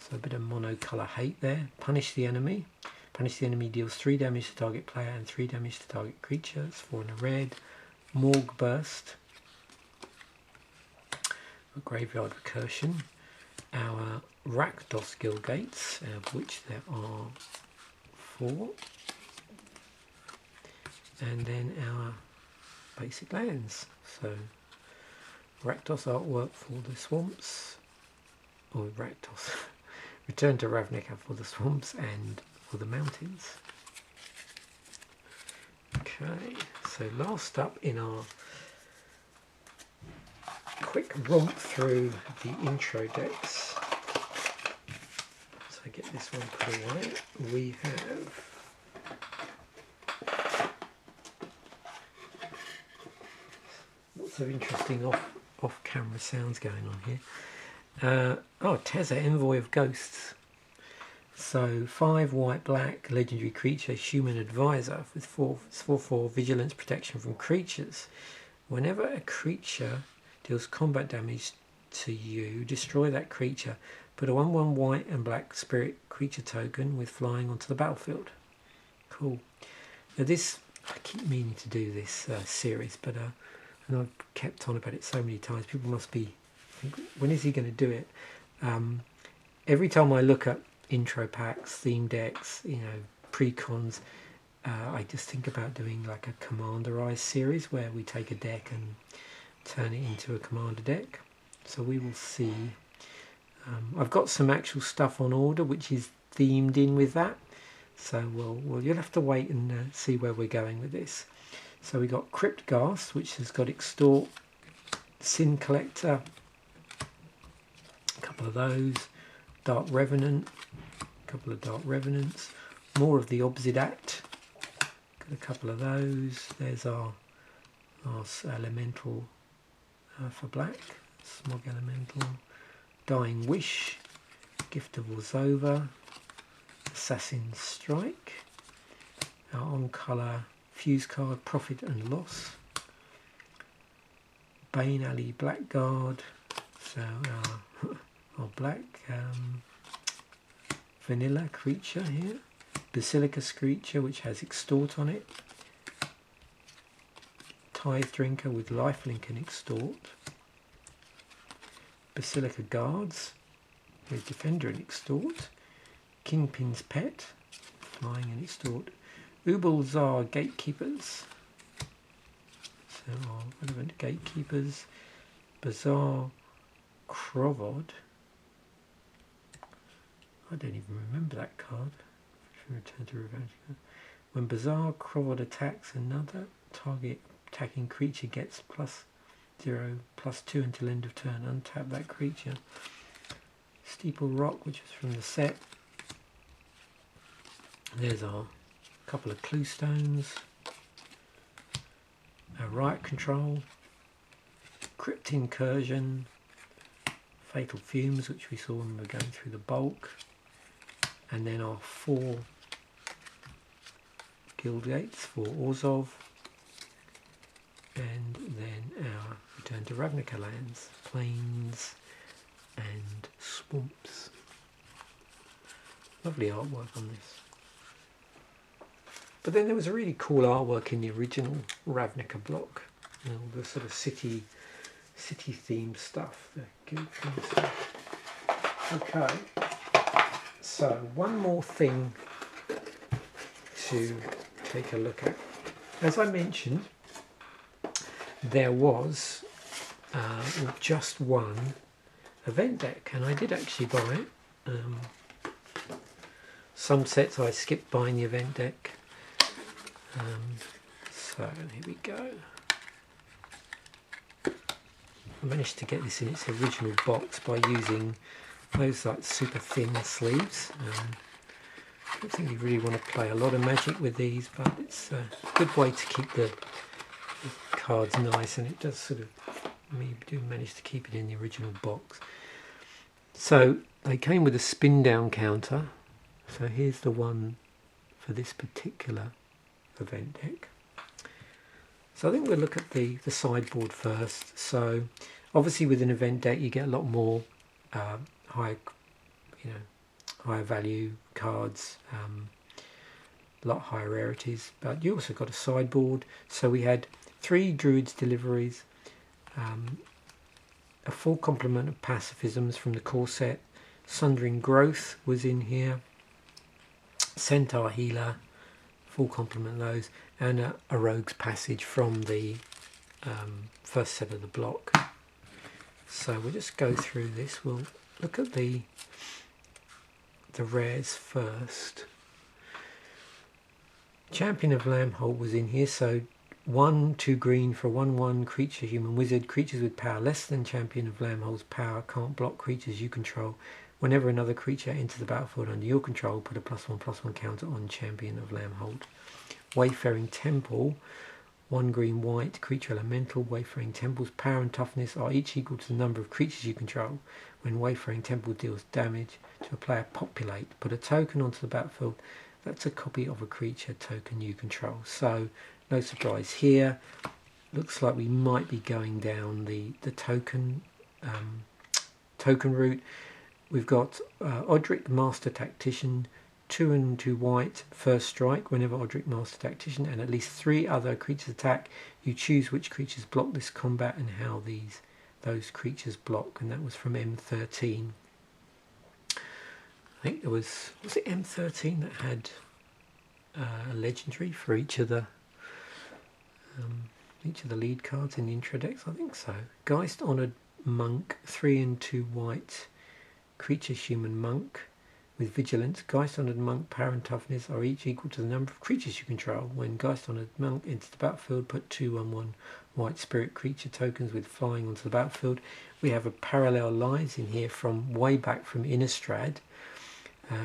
So a bit of mono-colour hate there. Punish the enemy. Punish the enemy deals 3 damage to target player and 3 damage to target creature. It's 4 in a red. Morgue Burst. A Graveyard Recursion. Our Rakdos Guild Gates, of which there are 4. And then our basic lands. So Rakdos artwork for the swamps, or Rakdos Return to Ravnica for the swamps and for the mountains. Okay, so last up in our quick romp through the intro decks, so I get this one put away, we have lots of interesting off camera sounds going on here. Tezza, Envoy of Ghosts. So 5 white black legendary creature, human advisor with 4/4 vigilance protection from creatures. Whenever a creature deals combat damage to you, destroy that creature. Put a 1/1 white and black spirit creature token with flying onto the battlefield. Cool. Now this, I keep meaning to do this series, but and I've kept on about it so many times. People must be thinking, when is he going to do it? Every time I look at intro packs, theme decks, pre-cons, I just think about doing like a commanderized series where we take a deck and turn it into a commander deck. So we will see. I've got some actual stuff on order which is themed in with that. So you'll have to wait and see where we're going with this. So we got Crypt Ghast, which has got Extort, Sin Collector, a couple of those, Dark Revenant, a couple of Dark Revenants, more of the Obsidat, got a couple of those. There's our Elemental for black, Smog Elemental, Dying Wish, Gift of Orzhova, Assassin's Strike, our on-colour Fuse card, Profit and Loss, Bane Alley Blackguard, so our black vanilla creature here, Basilica Screecher, which has Extort on it, Tithe Drinker with Lifelink and Extort, Basilica Guards with Defender and Extort, Kingpin's Pet, Flying and Extort, Ubalzar Gatekeepers, so our relevant Gatekeepers, Bizarre Krovod, I don't even remember that card, Return to Revenge. When Bizarre Krovod attacks, another target attacking creature gets 0/+2 until end of turn. Untap that creature. Steeple Rock, which was from the set. There's our couple of clue stones. Our Riot Control. Crypt Incursion. Fatal Fumes, which we saw when we were going through the bulk. And then our 4 Guild Gates for Orzhov. And then our Return to Ravnica lands, plains and swamps. Lovely artwork on this. But then there was a really cool artwork in the original Ravnica block. You know, the sort of city themed stuff, the guild themed stuff. Okay, so one more thing to take a look at. As I mentioned, there was just one event deck, and I did actually buy it. Some sets I skipped buying the event deck. So here we go. I managed to get this in its original box by using those like super thin sleeves. I don't think you really want to play a lot of Magic with these, but it's a good way to keep the cards nice, and it does sort of, we do manage to keep it in the original box. So they came with a spin down counter. So here's the one for this particular event deck. So I think we'll look at the sideboard first. So obviously with an event deck you get a lot more higher value cards, a lot higher rarities, but you also got a sideboard. So we had 3 Druids deliveries, a full complement of pacifisms from the core set. Sundering Growth was in here, Centaur Healer, full complement of those, and a Rogue's Passage from the first set of the block. So we'll just go through this. We'll look at the rares first. Champion of Lambholt was in here, so 1/2 green for 1/1 creature, human wizard. Creatures with power less than Champion of Lambholt's power can't block creatures you control. Whenever another creature enters the battlefield under your control, put a +1/+1 counter on Champion of Lambholt. Wayfaring Temple, 1 green white creature elemental. Wayfaring Temple's power and toughness are each equal to the number of creatures you control. When Wayfaring Temple deals damage to a player, populate. Put a token onto the battlefield that's a copy of a creature token you control. So no surprise here. Looks like we might be going down the token route. We've got Odric Master Tactician, 2 and 2 white, first strike. Whenever Odric Master Tactician and at least 3 other creatures attack, you choose which creatures block this combat and how those creatures block. And that was from M13. I think there was it M13 that had a legendary for each of the lead cards in the intro decks? I think so. Geist Honoured Monk, 3 and 2 white creature human monk with vigilance. Geist Honoured Monk power and toughness are each equal to the number of creatures you control. When Geist Honoured Monk enters the battlefield, put 2/1/1 white spirit creature tokens with flying onto the battlefield. We have a Parallel Lives in here from way back from Innistrad.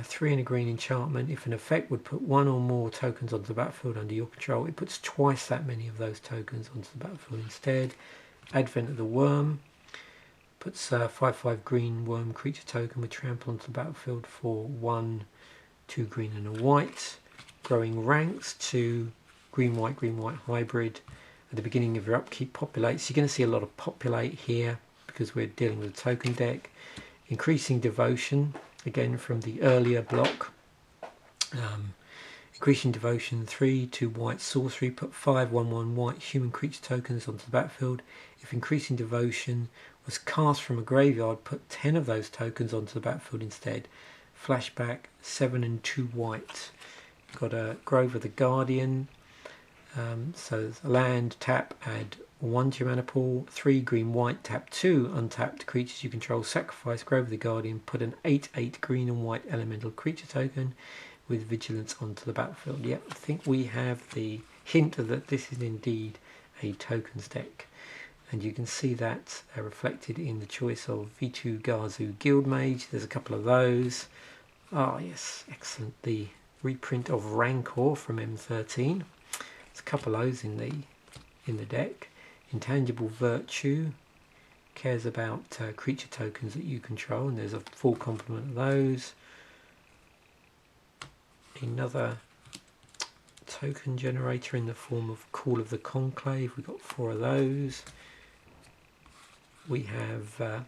3 and a green enchantment. If an effect would put 1 or more tokens onto the battlefield under your control, it puts twice that many of those tokens onto the battlefield instead. Advent of the Worm puts 5/5 green worm creature token with trample onto the battlefield for 1, 2 green and a white. Growing Ranks, 2 green white hybrid. At the beginning of your upkeep, populates. You're going to see a lot of populate here because we're dealing with a token deck. Increasing Devotion, again from the earlier block. Increasing Devotion, 3, 2 white sorcery. Put 5/1/1 white human creature tokens onto the battlefield. If Increasing Devotion was cast from a graveyard, put 10 of those tokens onto the battlefield instead. Flashback, 7 and 2 white. Got a Grove of the Guardian. So there's a land, tap, add 1 to your mana pool. 3 green white, tap 2 untapped creatures you control. Sacrifice Grove of the Guardian. Put an 8/8 green and white elemental creature token with vigilance onto the battlefield. Yeah, I think we have the hint that this is indeed a tokens deck. and you can see that reflected in the choice of V2 Gazu Guildmage. There's a couple of those. Ah, yes, excellent. The reprint of Rancor from M13. There's a couple of those in the deck. Intangible Virtue cares about creature tokens that you control, and there's a full complement of those. Another token generator in the form of Call of the Conclave. We've got 4 of those. We have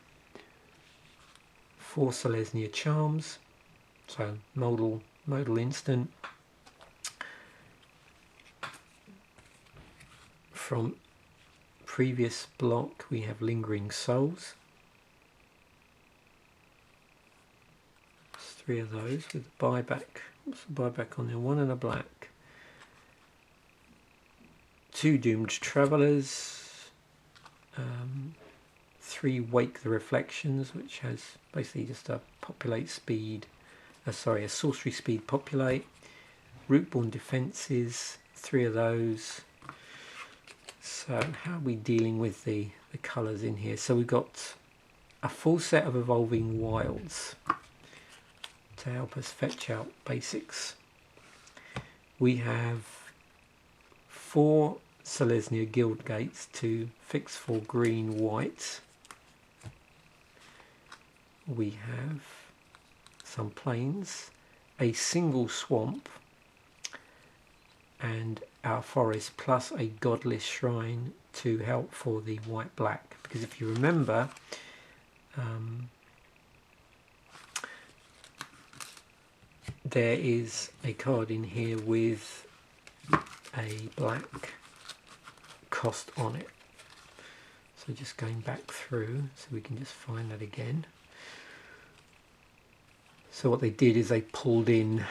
4 Selesnya Charms, so modal instant. From previous block we have Lingering Souls. There's 3 of those with buyback. What's the buyback on there? 1 and a black. 2 Doomed Travellers. 3 Wake the Reflections, which has basically just a populate speed, a sorcery speed populate. Rootborn Defences, 3 of those. So how are we dealing with the colours in here? So we've got a full set of Evolving Wilds to help us fetch out basics. We have 4 Selesnya Guild Gates to fix for green white. We have some plains, a single swamp, and our forest, plus a godless shrine to help for the white black. Because if you remember, there is a card in here with a black cost on it. So just going back through, so we can just find that again. So what they did is they pulled in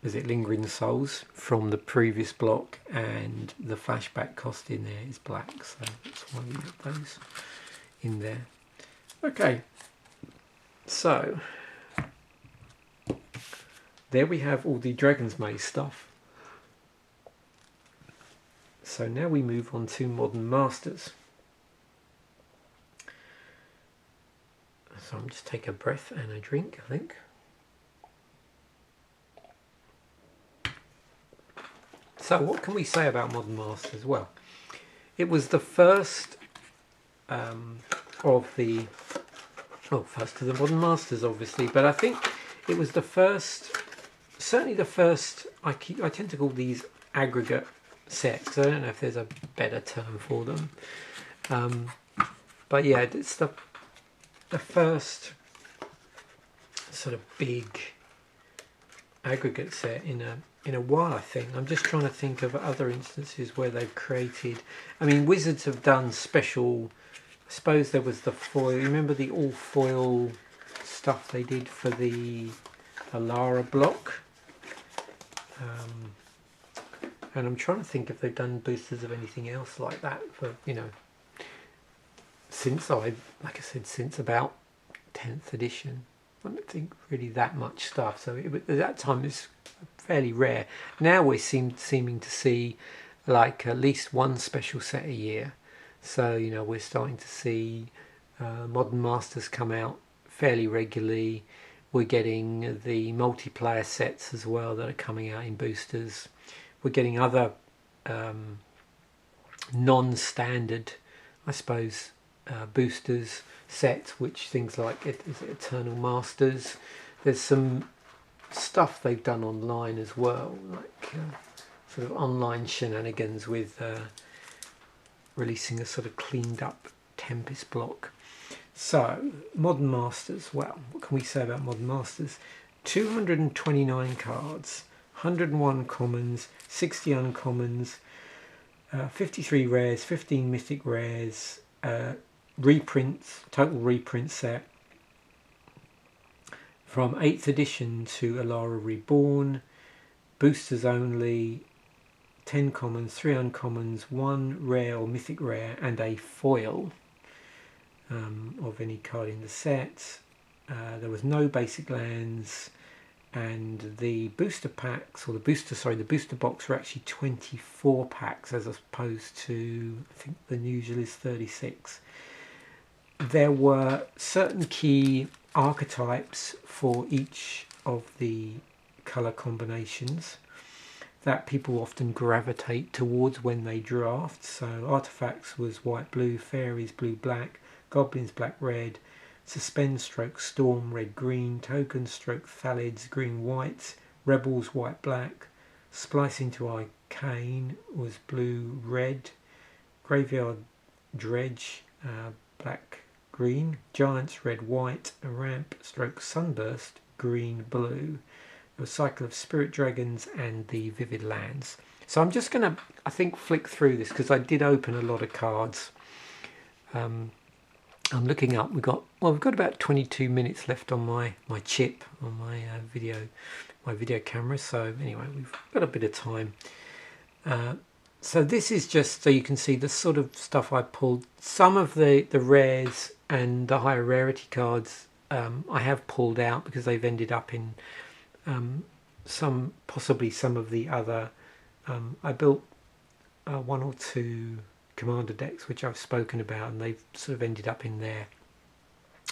is it Lingering Souls from the previous block, and the flashback cost in there is black, so that's why we have those in there. Okay, so there we have all the Dragon's Maze stuff. So now we move on to Modern Masters. So I'm just take a breath and a drink, I think. So what can we say about Modern Masters? Well, it was the first of the, well, first of the Modern Masters obviously, but I think it was the first, certainly the first, I tend to call these aggregate sets, because I don't know if there's a better term for them. But yeah, it's the first sort of big aggregate set in a while, I think. I'm just trying to think of other instances where they've created, I mean, Wizards have done special, I suppose there was the foil, remember the all foil stuff they did for the Alara block? And I'm trying to think if they've done boosters of anything else like that for, you know, since like I said, since about 10th edition. I don't think really that much stuff. So at that time it's fairly rare. Now we're seeming to see like at least one special set a year. So, you know, we're starting to see Modern Masters come out fairly regularly. We're getting the multiplayer sets as well that are coming out in boosters. We're getting other non-standard, I suppose, boosters sets, which things like is it Eternal Masters. There's some stuff they've done online as well, like sort of online shenanigans with releasing a sort of cleaned up Tempest block. So Modern Masters, well, what can we say about Modern Masters? 229 cards, 101 commons, 60 uncommons, 53 rares, 15 mythic rares, reprints, total reprint set from 8th edition to Alara Reborn, boosters only, 10 commons, 3 uncommons, 1 rare or mythic rare, and a foil of any card in the set. There was no basic lands, and the booster packs, or the booster box are actually 24 packs as opposed to, I think the usual is 36. There were certain key archetypes for each of the colour combinations that people often gravitate towards when they draft. So artifacts was white blue, fairies blue black, goblins black red, suspend stroke storm red green, tokens stroke thalids green white, rebels white black, splice into arcane was blue red, graveyard dredge black green, giants red white, a ramp stroke sunburst green blue. There was cycle of spirit dragons and the vivid lands. So I'm just going to, I think, flick through this because I did open a lot of cards. I'm looking up. We've got about 22 minutes left on my chip on my video camera. So anyway, we've got a bit of time. So this is just so you can see the sort of stuff I pulled. Some of the rares and the higher rarity cards I have pulled out because they've ended up in possibly some of the other. I built one or two commander decks which I've spoken about, and they've sort of ended up in there.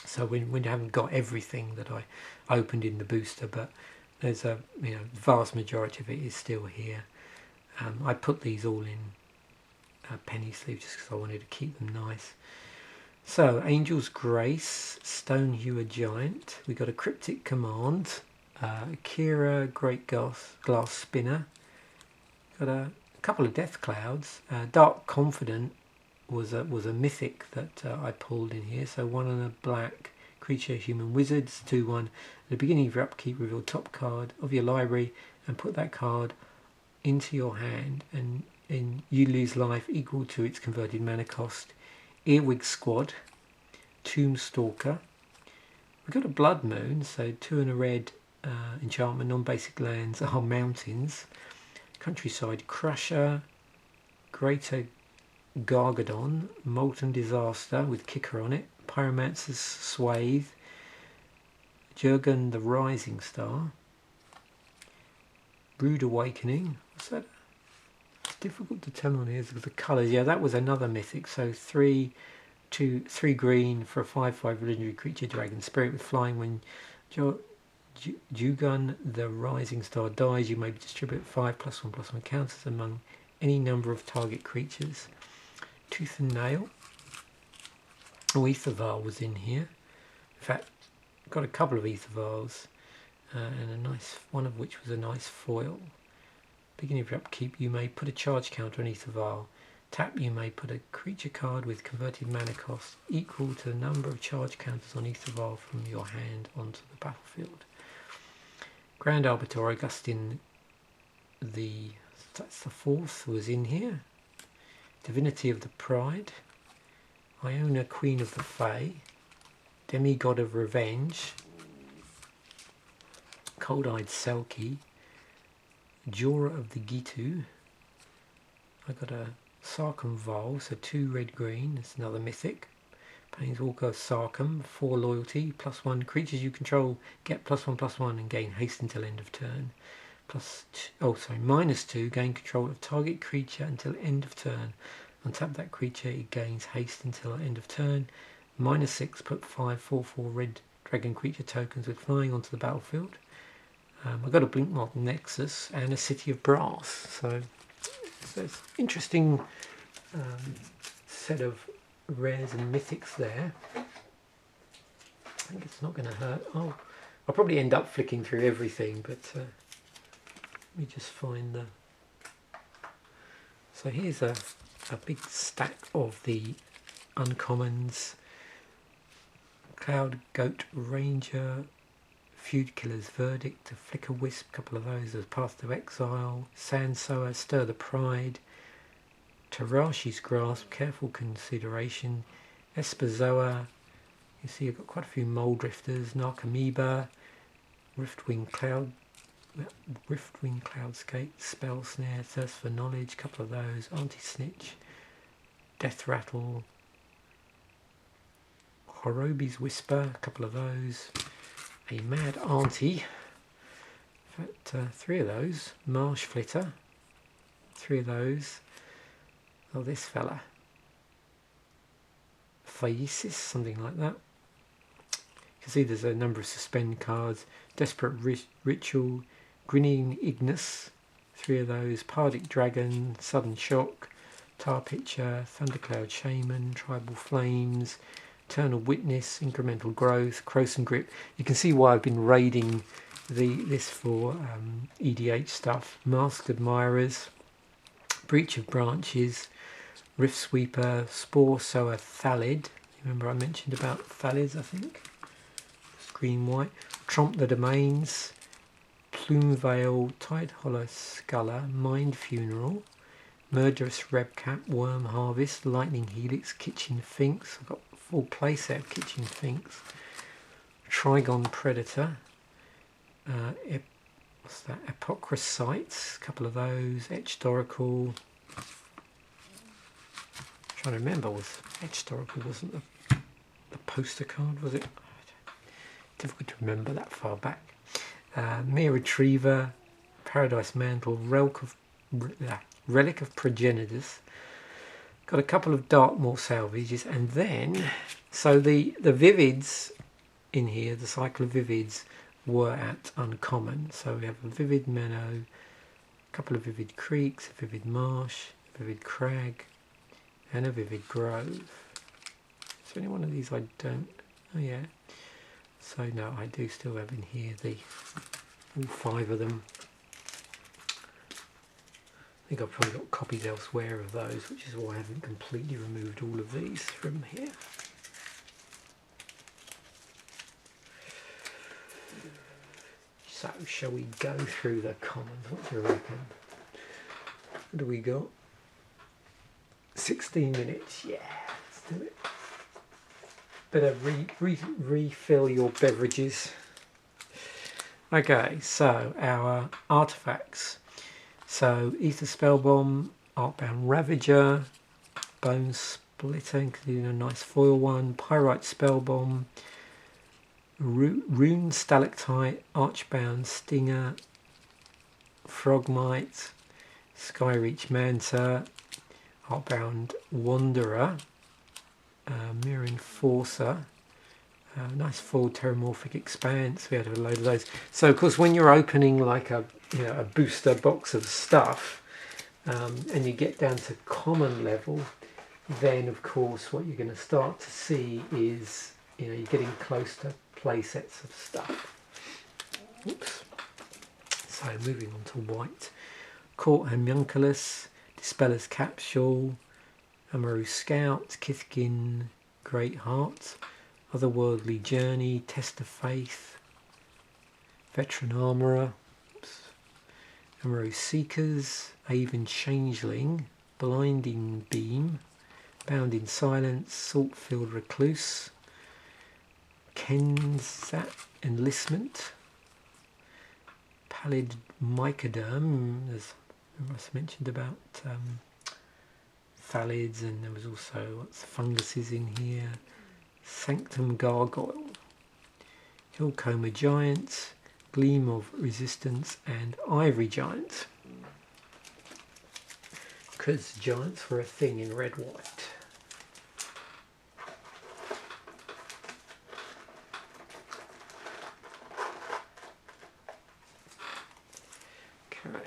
So we haven't got everything that I opened in the booster, but there's a vast majority of it is still here. I put these all in penny sleeves just because I wanted to keep them nice. So Angel's Grace, Stonehewer Giant. We got a Cryptic Command, Akira Great Glass Spinner. Got a couple of Death Clouds. Dark Confident was a mythic that I pulled in here. So 1 and a black creature, human wizards, 2/1. At the beginning of your upkeep, reveal top card of your library and put that card into your hand, and you lose life equal to its converted mana cost. Earwig Squad, Tombstalker. We've got a Blood Moon, so 2 and a red enchantment, non-basic lands are mountains. Countryside Crusher, Greater Gargadon, Molten Disaster with Kicker on it, Pyromancer's Swathe, Jurgen the Rising Star, Brood Awakening. What's that? It's difficult to tell on here with the colours. Yeah, that was another mythic. So 3 green for a 5/5 legendary creature, dragon spirit with flying. When Jugun the Rising Star dies, you may distribute 5/+1/+1 counters among any number of target creatures. Tooth and Nail. Oh, Ether Vial was in here. In fact, got a couple of Ether Vials, and a nice one of which was a nice foil. Beginning of your upkeep, you may put a charge counter on Ether Vial. Tap, you may put a creature card with converted mana cost equal to the number of charge counters on Ether Vial from your hand onto the battlefield. Grand Arbiter Augustin, that's the 4th, was in here. Divinity of the Pride, Iona Queen of the Fae, Demigod of Revenge, Cold-Eyed Selkie, Jorah of the Gitu. I got a Sarkham Vol, so 2 red green, that's another mythic. Planeswalker Sarkham, 4 loyalty, +1 creatures you control get +1/+1 and gain haste until end of turn. -2, gain control of target creature until end of turn. Untap that creature, it gains haste until end of turn. -6, put 5 4/4 red dragon creature tokens with flying onto the battlefield. I've got a Blinkmoth Nexus and a City of Brass. So it's interesting set of rares and mythics there. I think it's not going to hurt. Oh, I'll probably end up flicking through everything, but let me just find the... So here's a big stack of the uncommons. Cloud Goat Ranger, Feud Killer's Verdict, a Flicker Wisp, a couple of those. There's Path to Exile, Sand Sower, Stir the Pride, Tarashi's Grasp, Careful Consideration, Esperzoa. You see I've got quite a few Mole Drifters, Narcomoeba, Riftwing Cloudscape, Spell Snare, Thirst for Knowledge, a couple of those, Anti-Snitch, Death Rattle, Horobi's Whisper, a couple of those, a Mad Auntie, In fact, 3 of those. Marsh flitter. 3 of those. Oh, this fella. Phaesis, something like that. You can see there's a number of suspend cards. Desperate Ritual, Grinning Ignis, 3 of those. Pardic Dragon, Sudden Shock, Tar Pitcher, Thundercloud Shaman, Tribal Flames, Eternal Witness, Incremental Growth, Croson Grip. You can see why I've been raiding this for EDH stuff. Masked Admirers, Breach of Branches, Rift Sweeper, Spore Sower Thalid. Remember I mentioned about Thalids, I think. Green white. Tromp the Domains, Plume Veil, Tide Hollow Sculler, Mind Funeral, Murderous Rebcap, Worm Harvest, Lightning Helix, Kitchen Finks. I've got a full playset of Kitchen Finks. Trigon Predator. What's that? Apocrysites, a couple of those. Etched Oracle. Trying to remember, was Etched Oracle wasn't the poster card, was it? Difficult to remember that far back. Mere Retriever, Paradise Mantle, Relic of Progenitors. Got a couple of Darkmoor salvages, and then so the Vivids in here, the cycle of Vivids, were at uncommon. So we have a Vivid Meadow, a couple of Vivid Creeks, a Vivid Marsh, a Vivid Crag, and a Vivid Grove. Is there any one of these I don't? Oh yeah. So no, I do still have in here all 5 of them. I think I've probably got copies elsewhere of those, which is why I haven't completely removed all of these from here. So shall we go through the commons? What do you reckon? What do we got? 16 minutes. Yeah, let's do it. Better refill your beverages. Okay, so our artifacts. So Ether Spellbomb, Arcbound Ravager, Bone Splitter, including a nice foil one, Pyrite Spellbomb, Rune Stalactite, Archbound Stinger, Frogmite, Skyreach Manta, Arcbound Wanderer, Mirror Enforcer, nice full Terramorphic Expanse. We had a load of those. So of course when you're opening like a booster box of stuff, and you get down to common level, then of course what you're going to start to see is you're getting close to play sets of stuff. Oops. So moving on to white. Court Homunculus, Dispeller's Capsule, Amaru Scout, Kithkin Great Heart, Otherworldly Journey, Test of Faith, Veteran Armourer, Amaru Seekers, Aven Changeling, Blinding Beam, Bound in Silence, Saltfield Recluse, Kenzat Enlistment, Pallid Mycoderm, as I mentioned about Thalids, and there was also funguses in here. Sanctum Gargoyle, Hillcomber Giant, Gleam of Resistance, and Ivory Giant, because giants were a thing in red-white. Okay.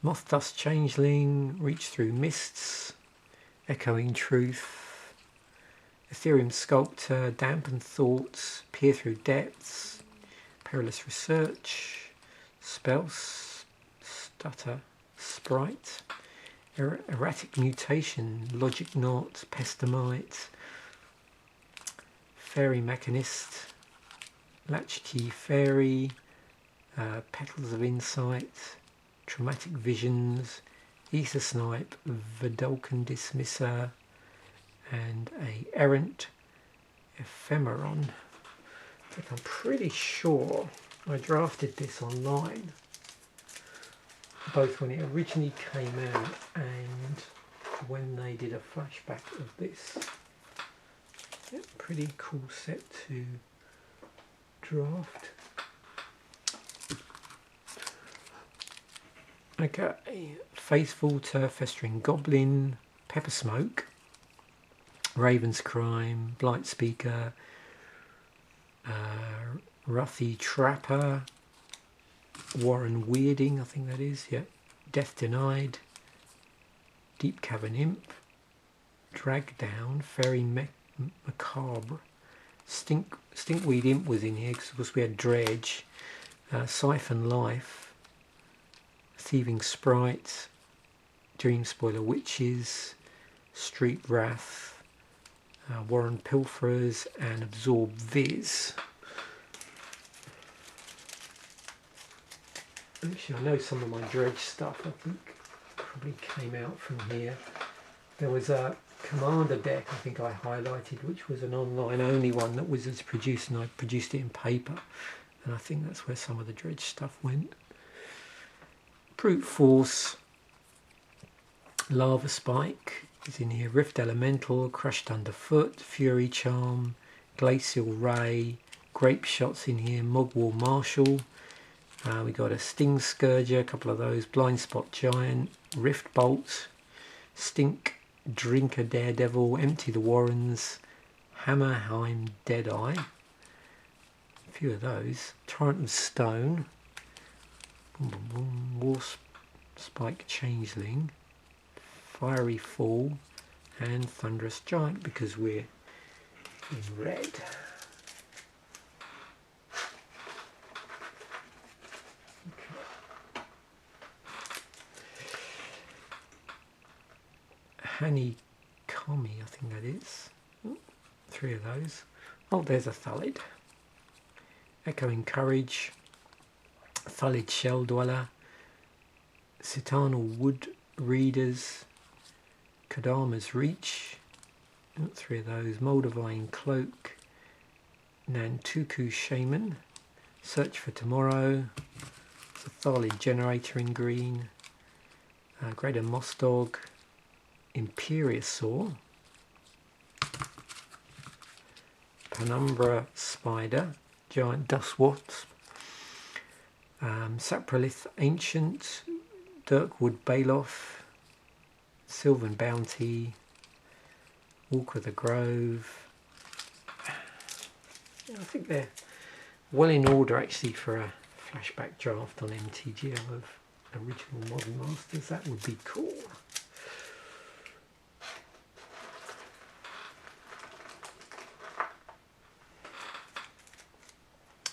Moth Dust Changeling, Reach Through Mists, Echoing Truth, Ethereum Sculptor, Dampen Thoughts, Peer Through Depths, Perilous Research, Spells, Stutter, Sprite, Erratic Mutation, Logic Knot, Pestamite, Fairy Mechanist, Latchkey Fairy, Petals of Insight, Traumatic Visions, Ether Snipe, Vidalcan Dismisser, and a Errant Ephemeron. I think I'm pretty sure I drafted this online, both when it originally came out and when they did a flashback of this. Yeah, pretty cool set to draft. Okay, Faithful, Turf, Festering Goblin, Pepper Smoke, Raven's Crime, Blight Speaker, Ruthy Trapper, Warren Weirding, I think that is, yeah. Death Denied, Deep Cavern Imp, Drag Down, Fairy Macabre, Stinkweed Imp was in here because of course we had Dredge, Siphon Life, Thieving Sprite, Dream Spoiler Witches, Street Wrath, Warren Pilferers, and Absorb Viz. Actually, I know some of my Dredge stuff I think probably came out from here. There was a Commander deck I think I highlighted, which was an online only one that Wizards produced, and I produced it in paper, and I think that's where some of the Dredge stuff went. Brute Force, Lava Spike is in here, Rift Elemental, Crushed Underfoot, Fury Charm, Glacial Ray, Grape Shot's in here, Mogwall Marshal, we got a Sting Scourger, a couple of those, Blind Spot Giant, Rift Bolt, Stink Drinker Daredevil, Empty the Warrens, Hammerheim Deadeye, a few of those, Torrent of Stone, boom, boom, boom, War Spike Changeling, Fiery Fall, and Thunderous Giant because we're in red. Honeycomb, I think that is. Oh, 3 of those. Oh, there's a Thallid. Echoing Courage, Thallid Shell Dweller, Citernal Wood Readers, Kadama's Reach, 3 of those. Moldavine Cloak, Nantuku Shaman, Search for Tomorrow, it's a Thallid Generator in green, Greater Moss Dog, Imperiosaur, Penumbra Spider, Giant Dust Wasp, Saprolith Ancient, Dirkwood Baloff, Sylvan Bounty, Walk of the Grove. I think they're well in order actually for a flashback draft on MTG of original Modern Masters. That would be cool.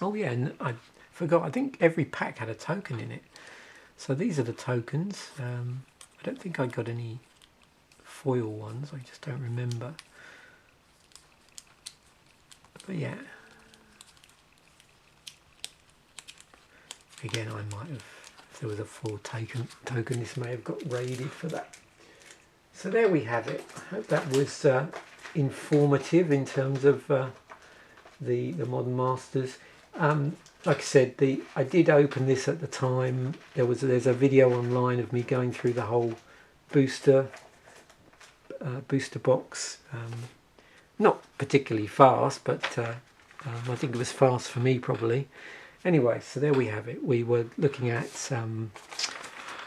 Oh yeah, and I forgot, I think every pack had a token in it. So these are the tokens. I don't think I got any foil ones, I just don't remember. But yeah. Again, I might have, if there was a full token, this may have got raided for that. So there we have it. I hope that was informative in terms of the Modern Masters. Like I said, I did open this at the time. There's a video online of me going through the whole booster box. Not particularly fast, but I think it was fast for me probably. Anyway, so there we have it. We were looking at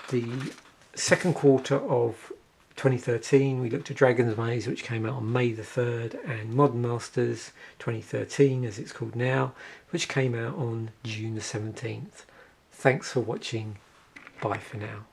the second quarter of 2013. We looked at Dragon's Maze, which came out on May the 3rd, and Modern Masters 2013, as it's called now, which came out on June the 17th. Thanks for watching. Bye for now.